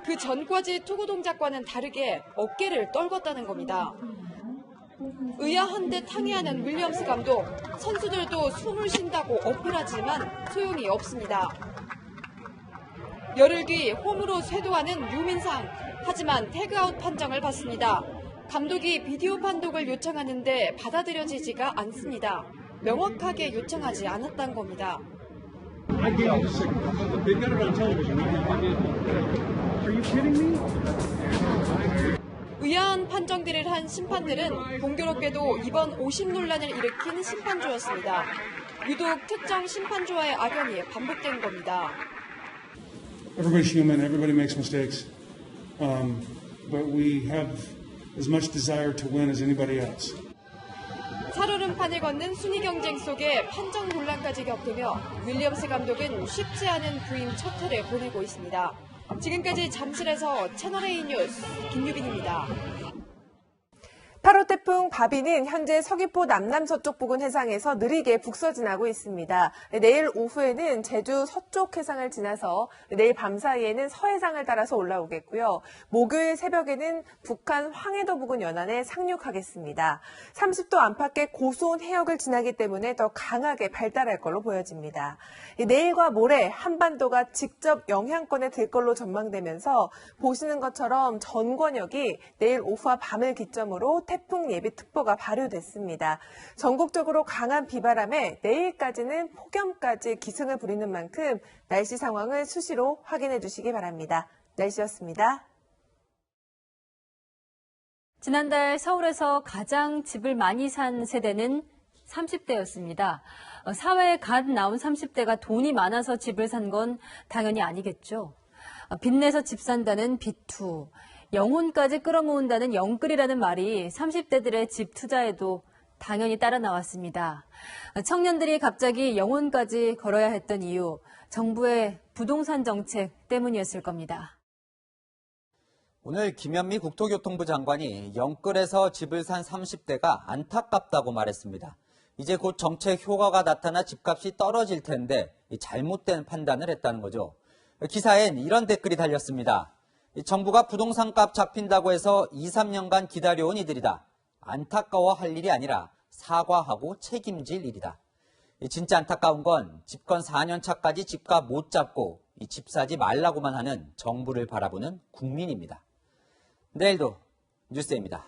그 전까지 투구 동작과는 다르게 어깨를 떨궜다는 겁니다. 의아한 듯 항의하는 윌리엄스 감독, 선수들도 숨을 쉰다고 어필하지만 소용이 없습니다. 열흘 뒤 홈으로 쇄도하는 유민상, 하지만 태그아웃 판정을 받습니다. 감독이 비디오 판독을 요청하는데 받아들여지지가 않습니다. 명확하게 요청하지 않았던 겁니다. 의아한 판정들을 한 심판들은 공교롭게도 이번 오심 논란을 일으킨 심판조였습니다. 유독 특정 심판조와의 악연이 반복된 겁니다. Everybody's human. Everybody makes mistakes. But we have as much desire to win as anybody else. 살얼음판을 걷는 순위 경쟁 속에 판정 논란까지 겪으며 윌리엄스 감독은 쉽지 않은 부임 첫 해를 보내고 있습니다. 지금까지 잠실에서 채널A 뉴스 김유빈입니다. 8호 태풍 바비는 현재 서귀포 남남서쪽 부근 해상에서 느리게 북서진하고 있습니다. 내일 오후에는 제주 서쪽 해상을 지나서 내일 밤 사이에는 서해상을 따라서 올라오겠고요. 목요일 새벽에는 북한 황해도 부근 연안에 상륙하겠습니다. 30도 안팎의 고수온 해역을 지나기 때문에 더 강하게 발달할 걸로 보여집니다. 내일과 모레 한반도가 직접 영향권에 들 걸로 전망되면서 보시는 것처럼 전 권역이 내일 오후와 밤을 기점으로 태풍 예비특보가 발효됐습니다. 전국적으로 강한 비바람에 내일까지는 폭염까지 기승을 부리는 만큼 날씨 상황을 수시로 확인해 주시기 바랍니다. 날씨였습니다. 지난달 서울에서 가장 집을 많이 산 세대는 30대였습니다. 사회에 갓 나온 30대가 돈이 많아서 집을 산 건 당연히 아니겠죠. 빚내서 집 산다는 빚투, 영혼까지 끌어모은다는 영끌이라는 말이 30대들의 집 투자에도 당연히 따라 나왔습니다. 청년들이 갑자기 영혼까지 걸어야 했던 이유, 정부의 부동산 정책 때문이었을 겁니다. 오늘 김현미 국토교통부 장관이 영끌에서 집을 산 30대가 안타깝다고 말했습니다. 이제 곧 정책 효과가 나타나 집값이 떨어질 텐데 잘못된 판단을 했다는 거죠. 기사엔 이런 댓글이 달렸습니다. 정부가 부동산값 잡힌다고 해서 2, 3년간 기다려온 이들이다. 안타까워할 일이 아니라 사과하고 책임질 일이다. 진짜 안타까운 건 집권 4년 차까지 집값 못 잡고 집 사지 말라고만 하는 정부를 바라보는 국민입니다. 내일도 뉴스입니다.